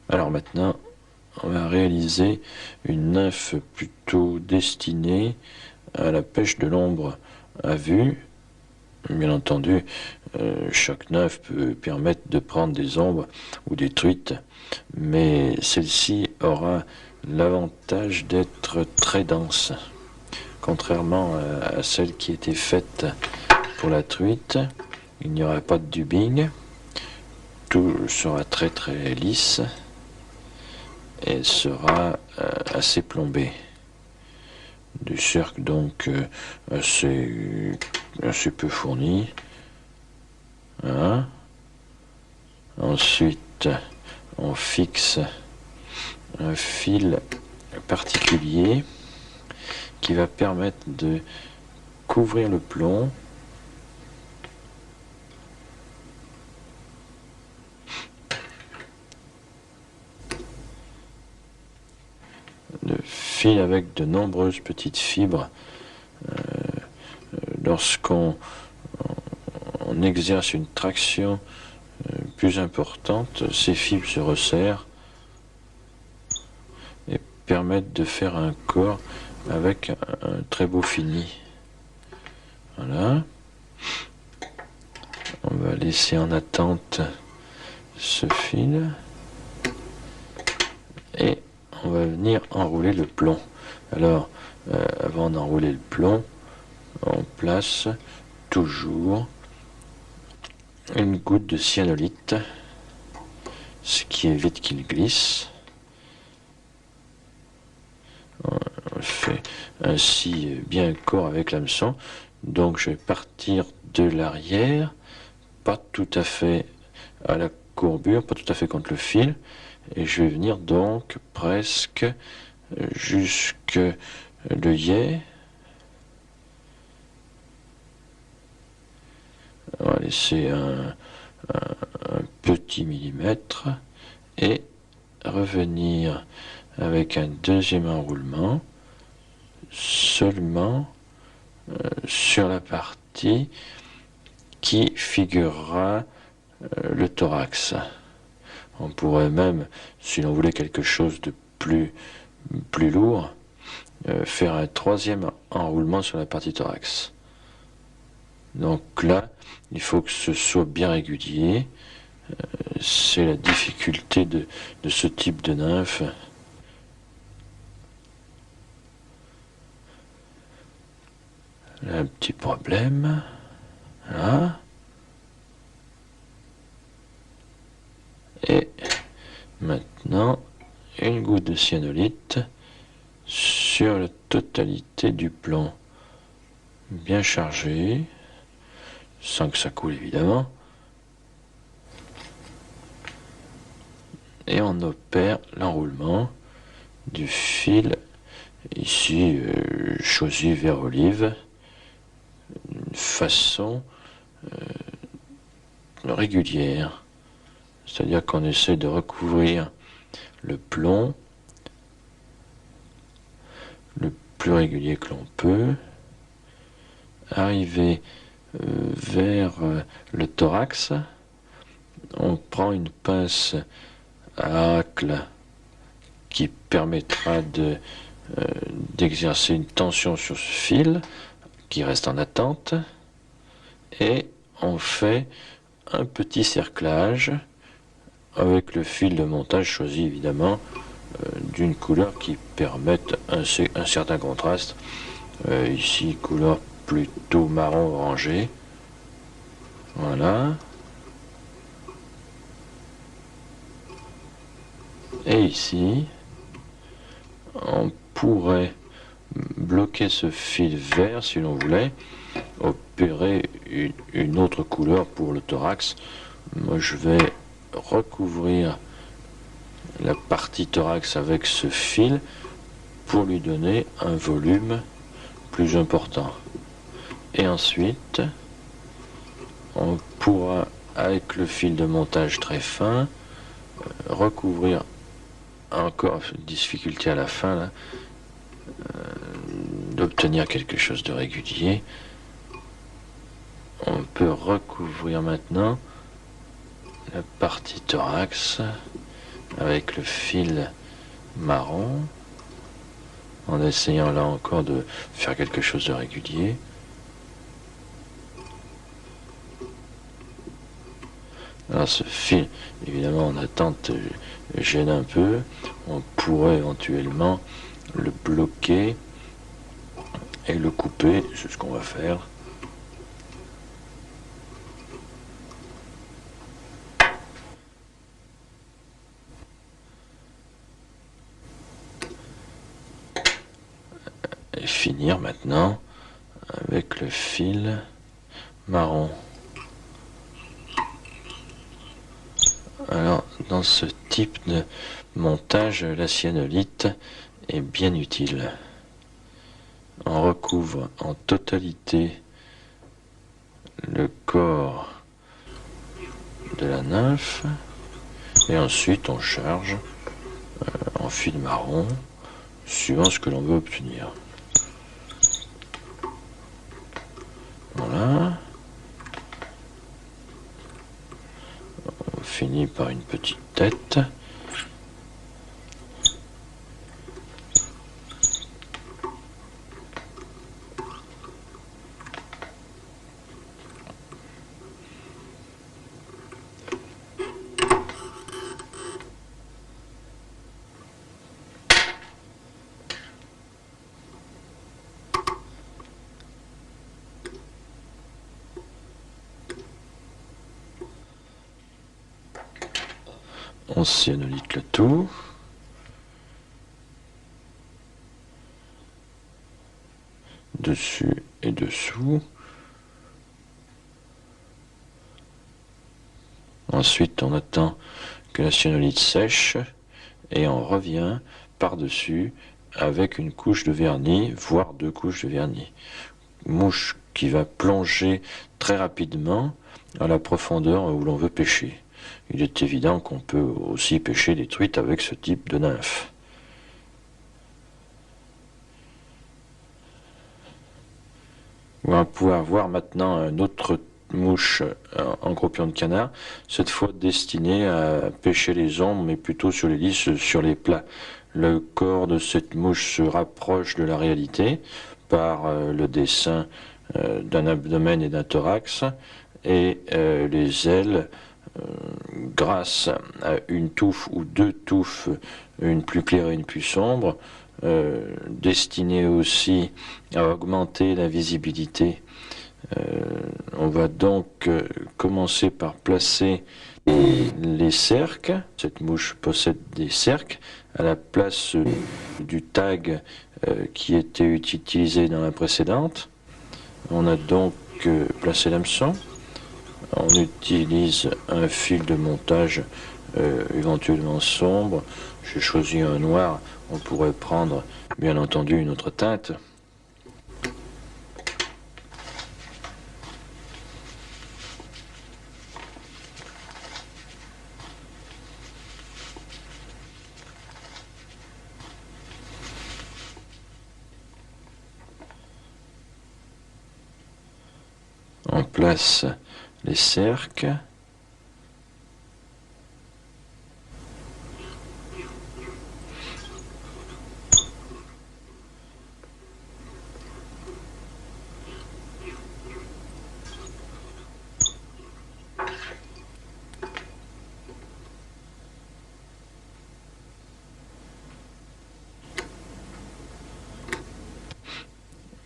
Alors maintenant, on va réaliser une nymphe plutôt destinée à la pêche de l'ombre à vue. Bien entendu, chaque nymphe peut permettre de prendre des ombres ou des truites, mais celle-ci aura l'avantage d'être très dense. Contrairement à celle qui était faite pour la truite, il n'y aura pas de dubbing, tout sera très très lisse et sera assez plombé. Du cercle donc assez peu fourni. Voilà. Ensuite, on fixe un fil particulier qui va permettre de couvrir le plomb de fil avec de nombreuses petites fibres. Lorsqu'on exerce une traction plus importante, ces fibres se resserrent et permettent de faire un corps avec un très beau fini. Voilà. On va laisser en attente ce fil et on va venir enrouler le plomb. Alors, avant d'enrouler le plomb, on place toujours une goutte de cyanolite, ce qui évite qu'il glisse. On fait ainsi bien corps avec l'hameçon. Donc je vais partir de l'arrière, pas tout à fait à la courbure, pas tout à fait contre le fil, et je vais venir donc presque jusque l'œillet. On va laisser un petit millimètre et revenir avec un deuxième enroulement seulement sur la partie qui figurera le thorax. On pourrait même, si l'on voulait quelque chose de plus lourd, faire un troisième enroulement sur la partie thorax. Donc là, il faut que ce soit bien régulier. C'est la difficulté de ce type de nymphe. Là, un petit problème. Là. Et maintenant, une goutte de cyanolite sur la totalité du plomb. Bien chargé, sans que ça coule évidemment. Et on opère l'enroulement du fil, ici choisi vert olive, d'une façon régulière. C'est-à-dire qu'on essaie de recouvrir le plomb le plus régulier que l'on peut, arriver vers le thorax. On prend une pince à hacle qui permettra d'exercer une tension sur ce fil qui reste en attente, et on fait un petit cerclage avec le fil de montage choisi évidemment d'une couleur qui permette un certain contraste. Ici, couleur plutôt marron orangé. Voilà. Et ici, on pourrait bloquer ce fil vert si l'on voulait, opérer une autre couleur pour le thorax. Moi, je vais recouvrir la partie thorax avec ce fil pour lui donner un volume plus important. Et ensuite, on pourra, avec le fil de montage très fin, recouvrir encore, difficulté à la fin là, d'obtenir quelque chose de régulier. On peut recouvrir maintenant la partie thorax avec le fil marron, en essayant là encore de faire quelque chose de régulier. Alors ce fil, évidemment en attente, gêne un peu. On pourrait éventuellement le bloquer et le couper, c'est ce qu'on va faire. Et finir maintenant avec le fil marron. Alors, dans ce type de montage, la cyanolite est bien utile. On recouvre en totalité le corps de la nymphe et ensuite on charge en fil marron suivant ce que l'on veut obtenir. Voilà. On finit par une petite tête. On cyanolite le tout. Dessus et dessous. Ensuite, on attend que la cyanolite sèche et on revient par-dessus avec une couche de vernis, voire 2 couches de vernis. Mouche qui va plonger très rapidement à la profondeur où l'on veut pêcher. Il est évident qu'on peut aussi pêcher des truites avec ce type de nymphe. On va pouvoir voir maintenant un autre mouche en groupion de canard, cette fois destinée à pêcher les ombres, mais plutôt sur les lisses, sur les plats. Le corps de cette mouche se rapproche de la réalité par le dessin d'un abdomen et d'un thorax, et les ailes, grâce à une touffe ou 2 touffes, une plus claire et une plus sombre, destinées aussi à augmenter la visibilité. On va donc commencer par placer les cerques. Cette mouche possède des cerques à la place du tag qui était utilisé dans la précédente. On a donc placé l'hameçon. On utilise un fil de montage éventuellement sombre. J'ai choisi un noir. On pourrait prendre bien entendu une autre teinte. On place les cerques.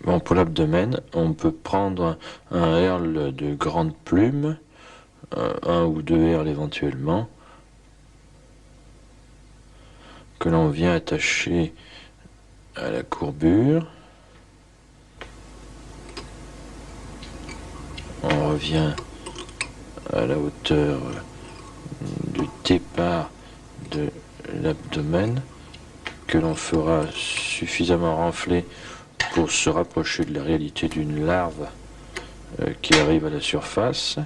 Bon, pour l'abdomen, on peut prendre un herle de grande plume, 1 ou 2 herles éventuellement, que l'on vient attacher à la courbure. On revient à la hauteur du départ de l'abdomen, que l'on fera suffisamment renfler pour se rapprocher de la réalité d'une larve qui arrive à la surface.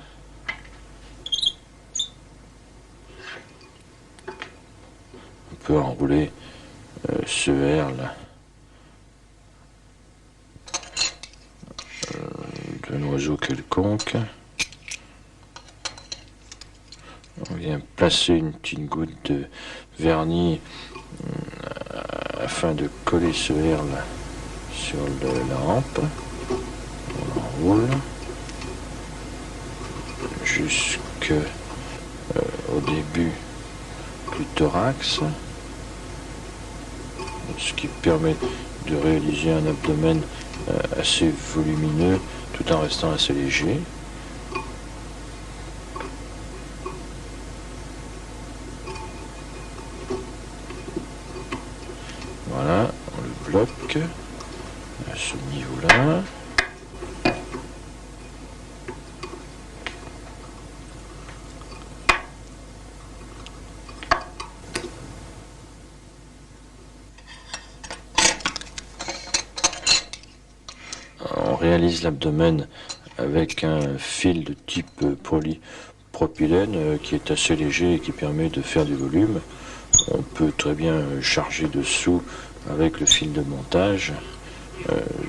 On peut enrouler ce herle d'un oiseau quelconque. On vient placer une petite goutte de vernis afin de coller ce herle sur la rampe. On enroule jusqu'au début du thorax, ce qui permet de réaliser un abdomen assez volumineux tout en restant assez léger. Voilà, on le bloque à ce niveau-là. On réalise l'abdomen avec un fil de type polypropylène qui est assez léger et qui permet de faire du volume. On peut très bien charger dessous avec le fil de montage.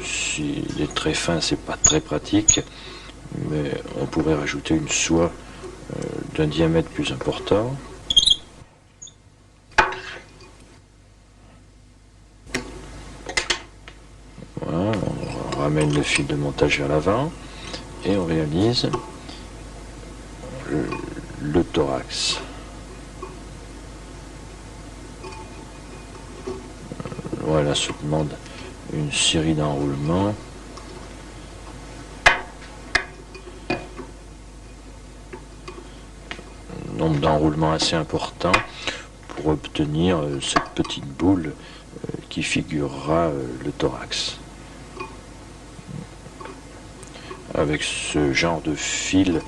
S'il est très fin, c'est pas très pratique, mais on pourrait rajouter une soie d'un diamètre plus important. Voilà, on ramène le fil de montage vers l'avant et on réalise le thorax. Voilà, ça demande une série d'enroulements. Nombre d'enroulements assez important pour obtenir cette petite boule qui figurera le thorax. Avec ce genre de fil,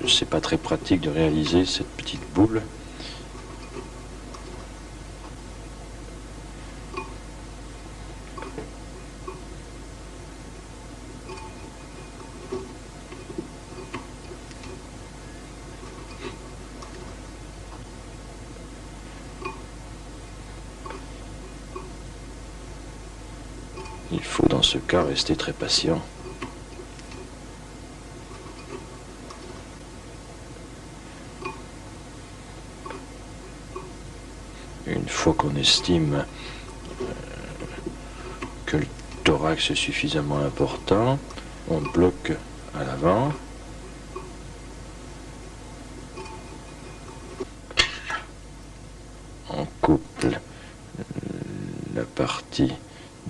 c'est pas très pratique de réaliser cette petite boule. Il faut dans ce cas rester très patient. Une fois qu'on estime que le thorax est suffisamment important, on bloque à l'avant. On coupe la partie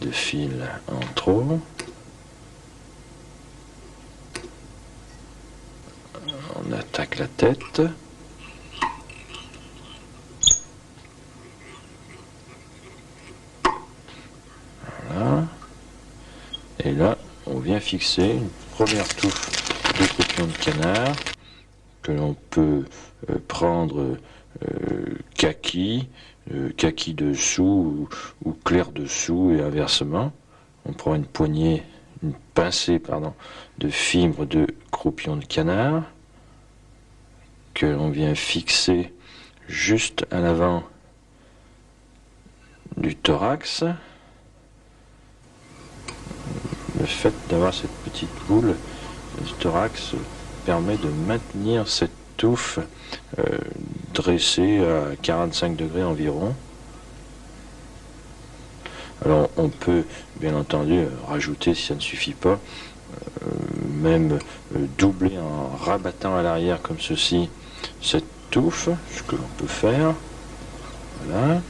de fil en trop. On attaque la tête. Voilà. Et là, on vient fixer une première touffe de croupion de canard que l'on peut prendre kaki dessous ou clair dessous et inversement. On prend une pincée de fibres de croupion de canard que l'on vient fixer juste à l'avant du thorax. Le fait d'avoir cette petite boule du thorax permet de maintenir cette touffe dressée à 45 degrés environ. Alors on peut bien entendu rajouter, si ça ne suffit pas, même doubler en rabattant à l'arrière comme ceci cette touffe, ce que l'on peut faire. Voilà.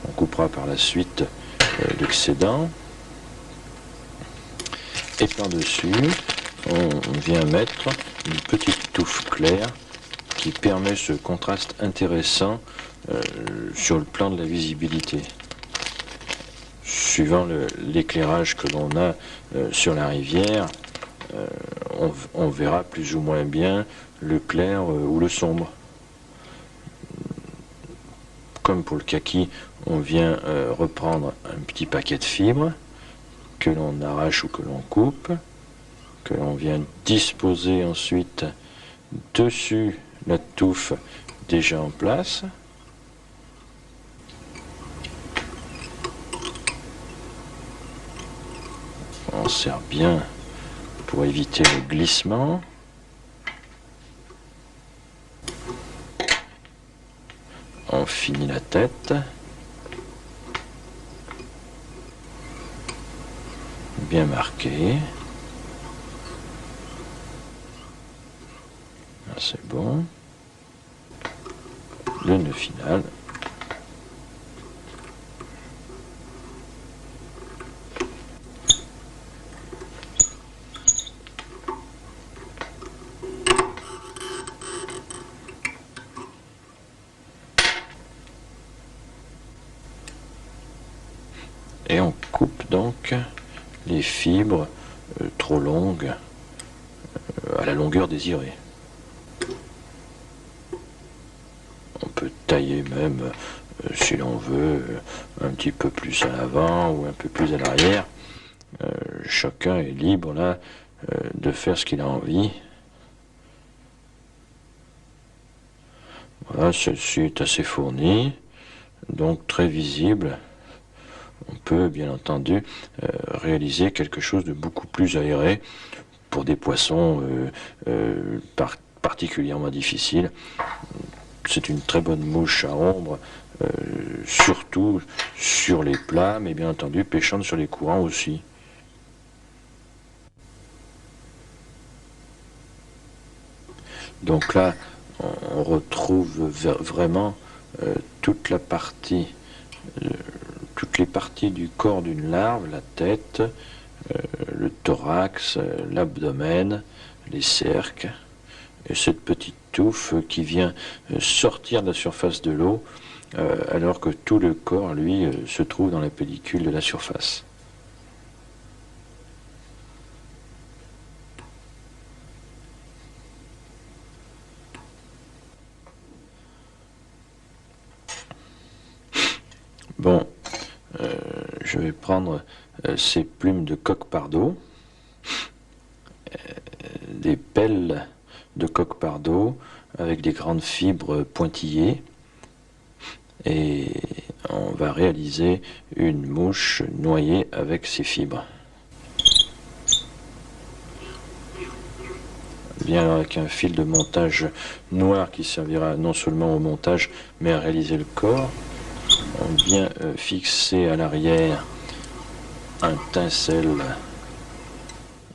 On coupera par la suite l'excédent. Et par-dessus, on vient mettre une petite touffe claire qui permet ce contraste intéressant sur le plan de la visibilité. Suivant l'éclairage que l'on a sur la rivière, on verra plus ou moins bien le clair ou le sombre. Comme pour le kaki, on vient reprendre un petit paquet de fibres que l'on arrache ou que l'on coupe, que l'on vient disposer ensuite dessus la touffe déjà en place. On serre bien pour éviter le glissement. On finit la tête. Bien marqué. C'est bon. Le nœud final. Et on coupe donc les fibres trop longues à la longueur désirée. On peut tailler même, si l'on veut, un petit peu plus à l'avant ou un peu plus à l'arrière. Chacun est libre là de faire ce qu'il a envie. Voilà, celle-ci est assez fournie, donc très visible. On peut bien entendu réaliser quelque chose de beaucoup plus aéré pour des poissons particulièrement difficiles. C'est une très bonne mouche à ombre, surtout sur les plats, mais bien entendu pêchante sur les courants aussi. Donc là, on retrouve vraiment toutes les parties du corps d'une larve, la tête, le thorax, l'abdomen, les cerques, et cette petite touffe qui vient sortir de la surface de l'eau, alors que tout le corps, lui, se trouve dans la pellicule de la surface. Bon, je vais prendre ces plumes de coq-pardot, des pelles de coq-pardot avec des grandes fibres pointillées, et on va réaliser une mouche noyée avec ces fibres. Bien avec un fil de montage noir qui servira non seulement au montage mais à réaliser le corps. On vient fixer à l'arrière un tincelle,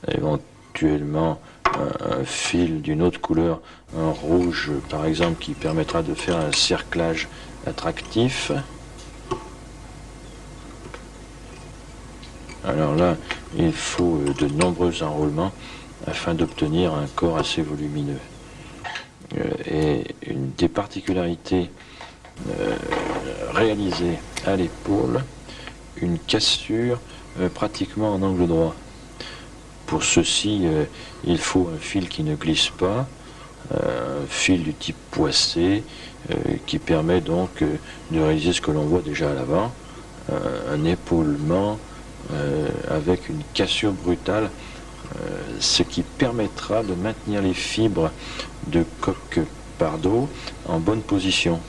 éventuellement un fil d'une autre couleur, un rouge par exemple, qui permettra de faire un cerclage attractif. Alors là, il faut de nombreux enroulements afin d'obtenir un corps assez volumineux. Et une des particularités réalisée à l'épaule, une cassure pratiquement en angle droit. Pour ceci, il faut un fil qui ne glisse pas, un fil du type poissé, qui permet donc de réaliser ce que l'on voit déjà à l'avant, un épaulement avec une cassure brutale, ce qui permettra de maintenir les fibres de coq-pardot en bonne position,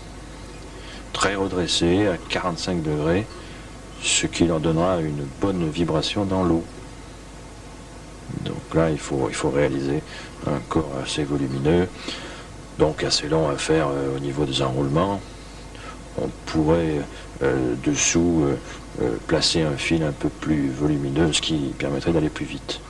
très redressées à 45 degrés, ce qui leur donnera une bonne vibration dans l'eau. Donc là, il faut réaliser un corps assez volumineux, donc assez long à faire au niveau des enroulements. On pourrait dessous placer un fil un peu plus volumineux, ce qui permettrait d'aller plus vite.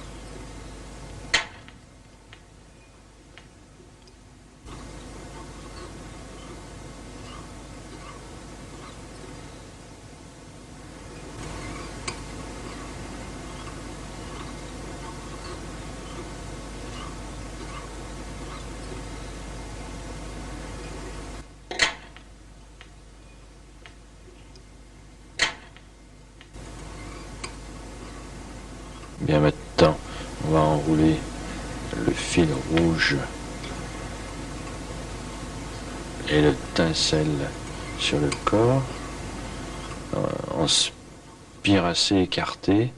Bien, maintenant, on va enrouler le fil rouge et le tincelle sur le corps en spire assez écarté.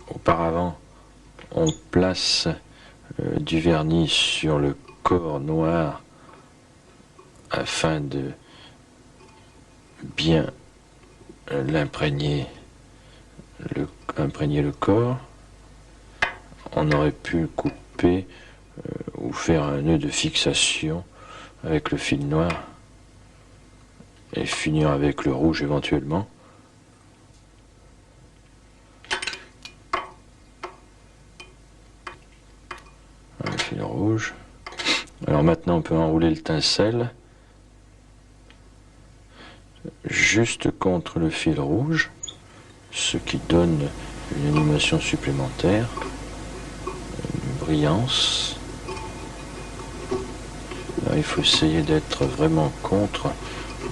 Auparavant, on place du vernis sur le corps noir afin de bien imprégner le corps. On aurait pu couper ou faire un nœud de fixation avec le fil noir et finir avec le rouge éventuellement. Le fil rouge. Alors maintenant on peut enrouler le tinsel juste contre le fil rouge, ce qui donne une animation supplémentaire, une brillance. Alors, il faut essayer d'être vraiment contre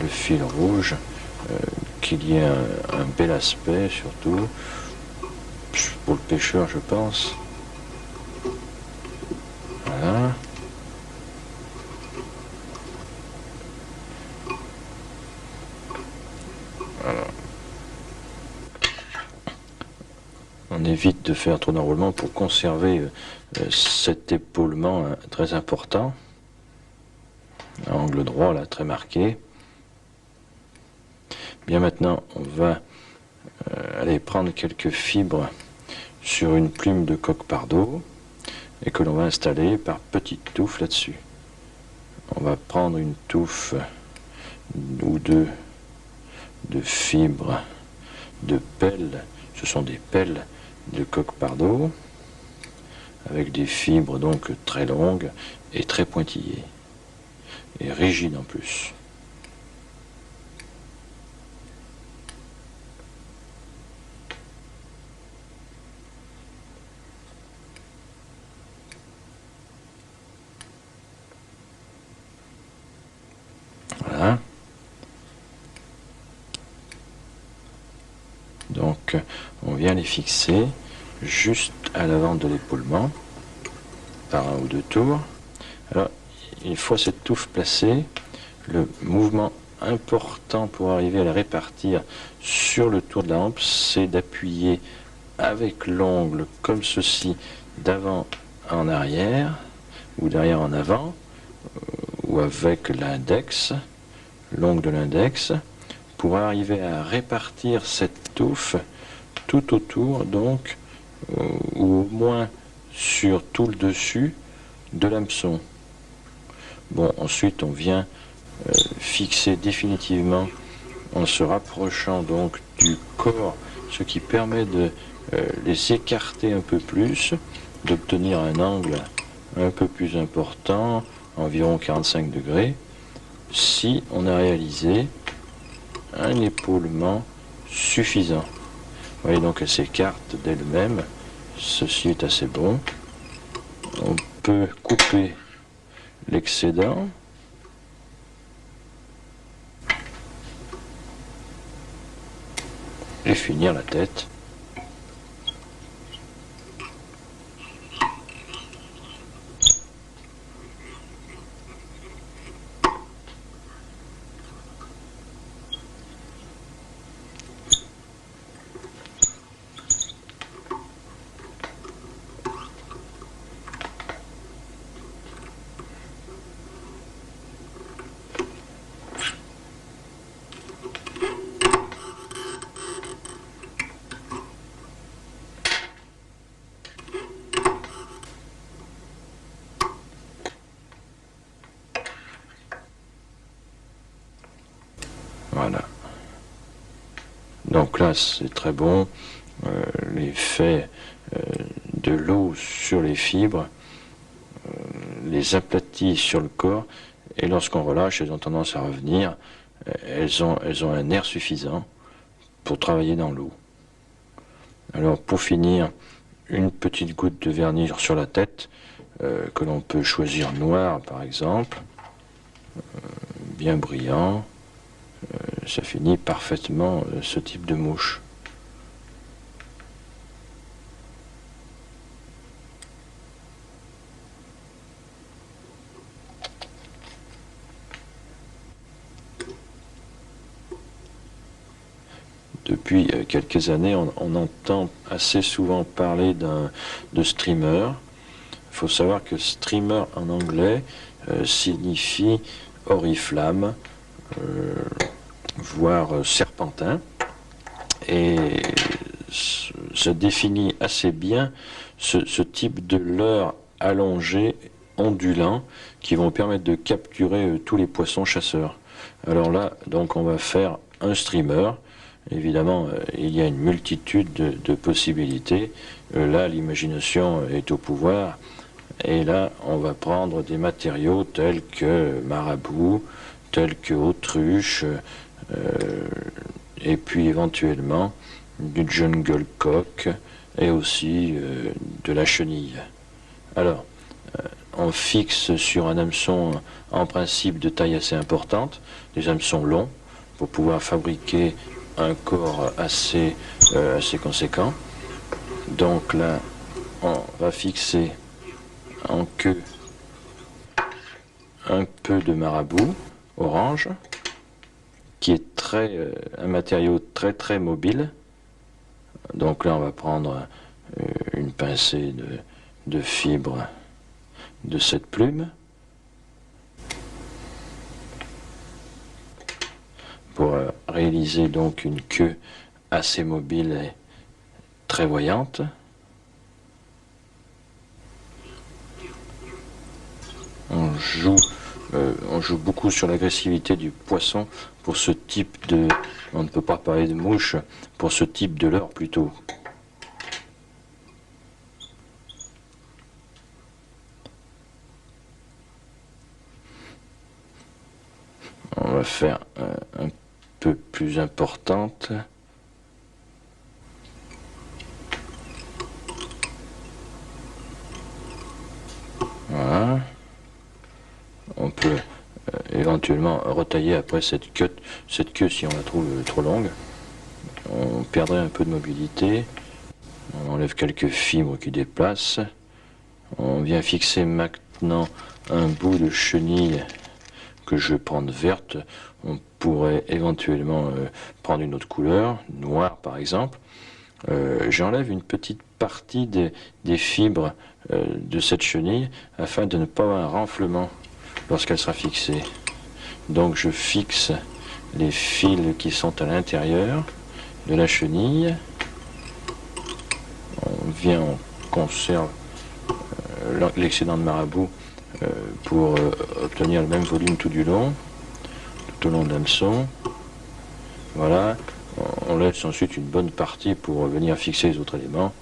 le fil rouge, qu'il y ait un bel aspect surtout, pour le pêcheur je pense. Voilà. Alors. On évite de faire trop d'enroulement pour conserver cet épaulement très important. Un angle droit là, très marqué. Bien, maintenant, on va aller prendre quelques fibres sur une plume de coq-pardot et que l'on va installer par petites touffes là-dessus. On va prendre une touffe ou deux de fibres de pelle. Ce sont des pelles de coq-pardot avec des fibres donc très longues et très pointillées et rigides en plus. Voilà. Donc on vient les fixer juste à l'avant de l'épaulement par un ou deux tours. Alors une fois cette touffe placée, le mouvement important pour arriver à la répartir sur le tour de la hampe, c'est d'appuyer avec l'ongle comme ceci, d'avant en arrière ou d'arrière en avant, ou avec l'index, l'ongle de l'index, pour arriver à répartir cette touffe tout autour, donc, ou au moins sur tout le dessus de l'hameçon. Bon, ensuite on vient fixer définitivement en se rapprochant donc du corps, ce qui permet de les écarter un peu plus, d'obtenir un angle un peu plus important, environ 45 degrés, si on a réalisé un épaulement suffisant. Vous voyez, donc elle s'écarte d'elle-même, ceci est assez bon. On peut couper l'excédent. Et finir la tête. Voilà. Donc là, c'est très bon. L'effet de l'eau sur les fibres les aplatit sur le corps, et lorsqu'on relâche, elles ont tendance à revenir. Elles ont un air suffisant pour travailler dans l'eau. Alors pour finir, une petite goutte de vernis sur la tête, que l'on peut choisir noir par exemple, bien brillant. Ça finit parfaitement ce type de mouche. Depuis quelques années, on entend assez souvent parler de streamer. Il faut savoir que streamer en anglais signifie oriflamme, voire serpentin, et ça définit assez bien ce type de leurre allongé ondulants qui vont permettre de capturer tous les poissons chasseurs. Alors là, donc on va faire un streamer. Évidemment, il y a une multitude de possibilités. Là, l'imagination est au pouvoir. Et là, on va prendre des matériaux tels que marabout, tels que autruche, et puis éventuellement du jungle cock et aussi de la chenille. Alors, on fixe sur un hameçon en principe de taille assez importante, des hameçons longs, pour pouvoir fabriquer un corps assez conséquent. Donc là, on va fixer en queue un peu de marabout orange, qui est un matériau très mobile. Donc là, on va prendre une pincée de fibres de cette plume pour réaliser donc une queue assez mobile et très voyante. On joue beaucoup sur l'agressivité du poisson pour ce type de... On ne peut pas parler de mouche, pour ce type de leurre plutôt. On va faire un peu plus importante. Voilà. On peut éventuellement retailler après cette queue si on la trouve trop longue. On perdrait un peu de mobilité. On enlève quelques fibres qui déplacent. On vient fixer maintenant un bout de chenille que je vais prendre verte. On pourrait éventuellement prendre une autre couleur, noire par exemple. J'enlève une petite partie des fibres de cette chenille afin de ne pas avoir un renflement lorsqu'elle sera fixée. Donc je fixe les fils qui sont à l'intérieur de la chenille. On conserve l'excédent de marabout pour obtenir le même volume tout au long de l'hameçon. Voilà, on laisse ensuite une bonne partie pour venir fixer les autres éléments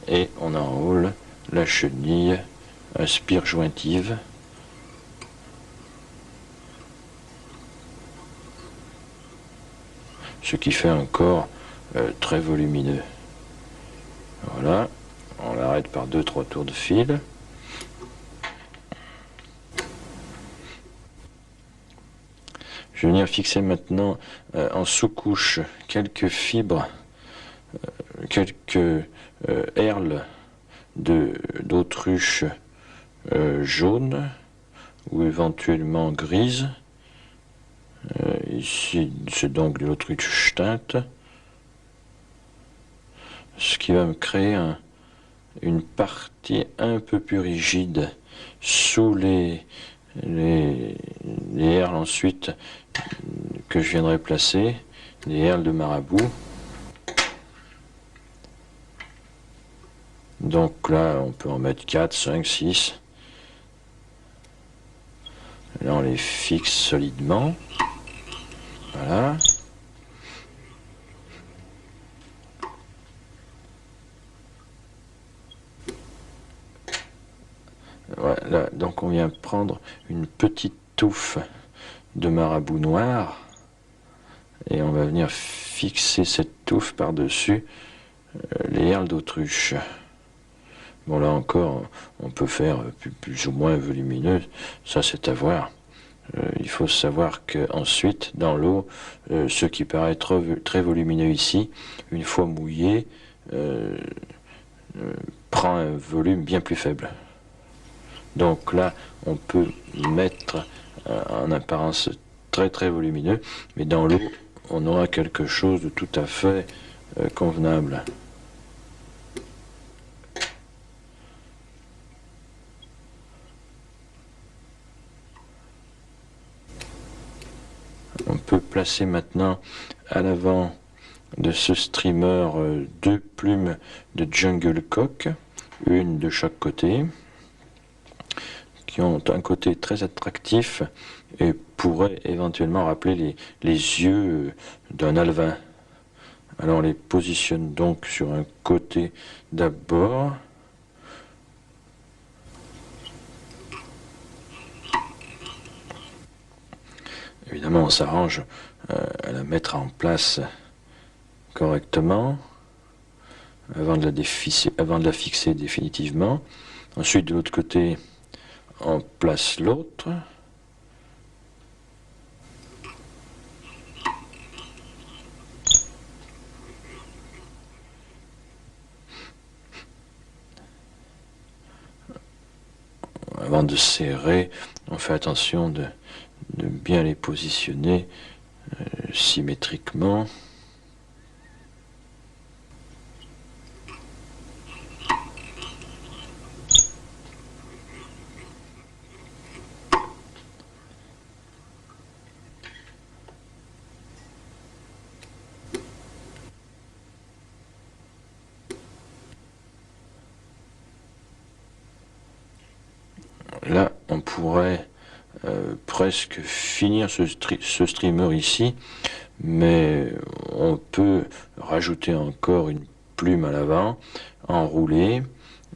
et on enroule la chenille à spire jointive. Ce qui fait un corps très volumineux. Voilà, on l'arrête par 2-3 tours de fil. Je vais venir fixer maintenant en sous-couche quelques fibres, quelques herles d'autruche jaune ou éventuellement grise. Ici, c'est donc de l'autruche teinte, ce qui va me créer une partie un peu plus rigide sous les herles ensuite que je viendrai placer, les herles de marabout. Donc là, on peut en mettre 4, 5, 6. Là, on les fixe solidement. Voilà. Voilà, donc on vient prendre une petite touffe de marabout noir et on va venir fixer cette touffe par-dessus les herles d'autruche. Bon, là encore, on peut faire plus ou moins volumineux, ça c'est à voir. Il faut savoir qu'ensuite, dans l'eau, ce qui paraît très volumineux ici, une fois mouillé, prend un volume bien plus faible. Donc là, on peut mettre en apparence très volumineux, mais dans l'eau, on aura quelque chose de tout à fait convenable. On peut placer maintenant à l'avant de ce streamer 2 plumes de jungle cock, une de chaque côté. qui ont un côté très attractif et pourraient éventuellement rappeler les yeux d'un alevin. Alors on les positionne donc sur un côté d'abord. Évidemment, on s'arrange à la mettre en place correctement avant de la fixer définitivement. Ensuite, de l'autre côté, on place l'autre. Avant de serrer, on fait attention de bien les positionner symétriquement. Là, on pourrait presque finir ce streamer ici, mais on peut rajouter encore une plume à l'avant, enrouler,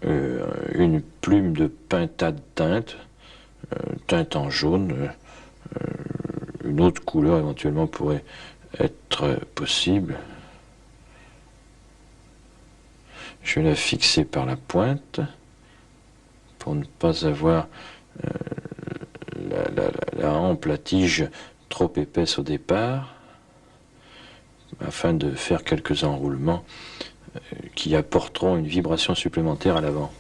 une plume de pintade teinte, teinte en jaune, une autre couleur éventuellement pourrait être possible. Je vais la fixer par la pointe pour ne pas avoir la hampe, la tige trop épaisse au départ, afin de faire quelques enroulements qui apporteront une vibration supplémentaire à l'avant.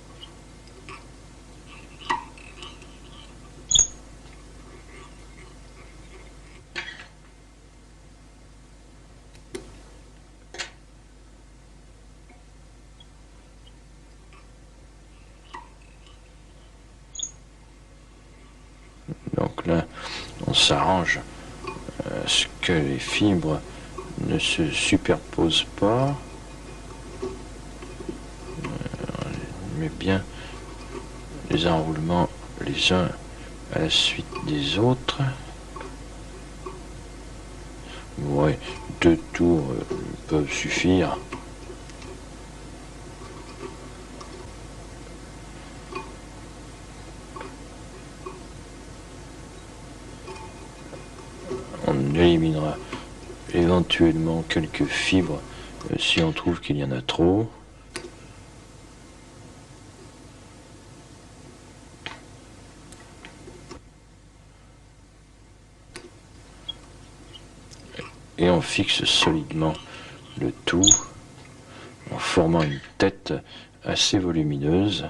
Donc là, on s'arrange à ce que les fibres ne se superposent pas. On met bien les enroulements les uns à la suite des autres. Ouais, 2 tours peuvent suffire. On éliminera éventuellement quelques fibres si on trouve qu'il y en a trop. Et on fixe solidement le tout en formant une tête assez volumineuse.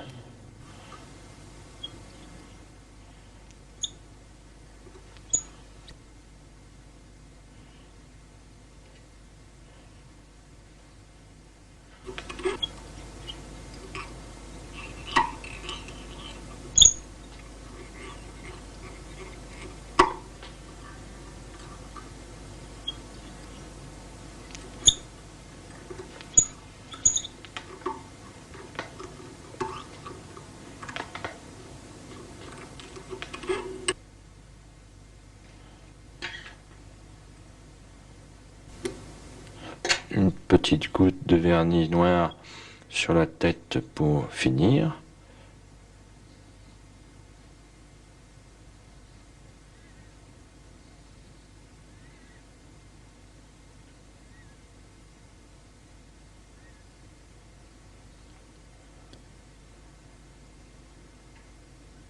Une petite goutte de vernis noir sur la tête pour finir.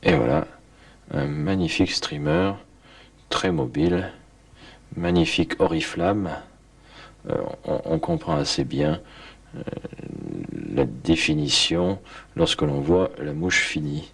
Et voilà, un magnifique streamer, très mobile, magnifique oriflamme. On comprend assez bien la définition lorsque l'on voit la mouche finie.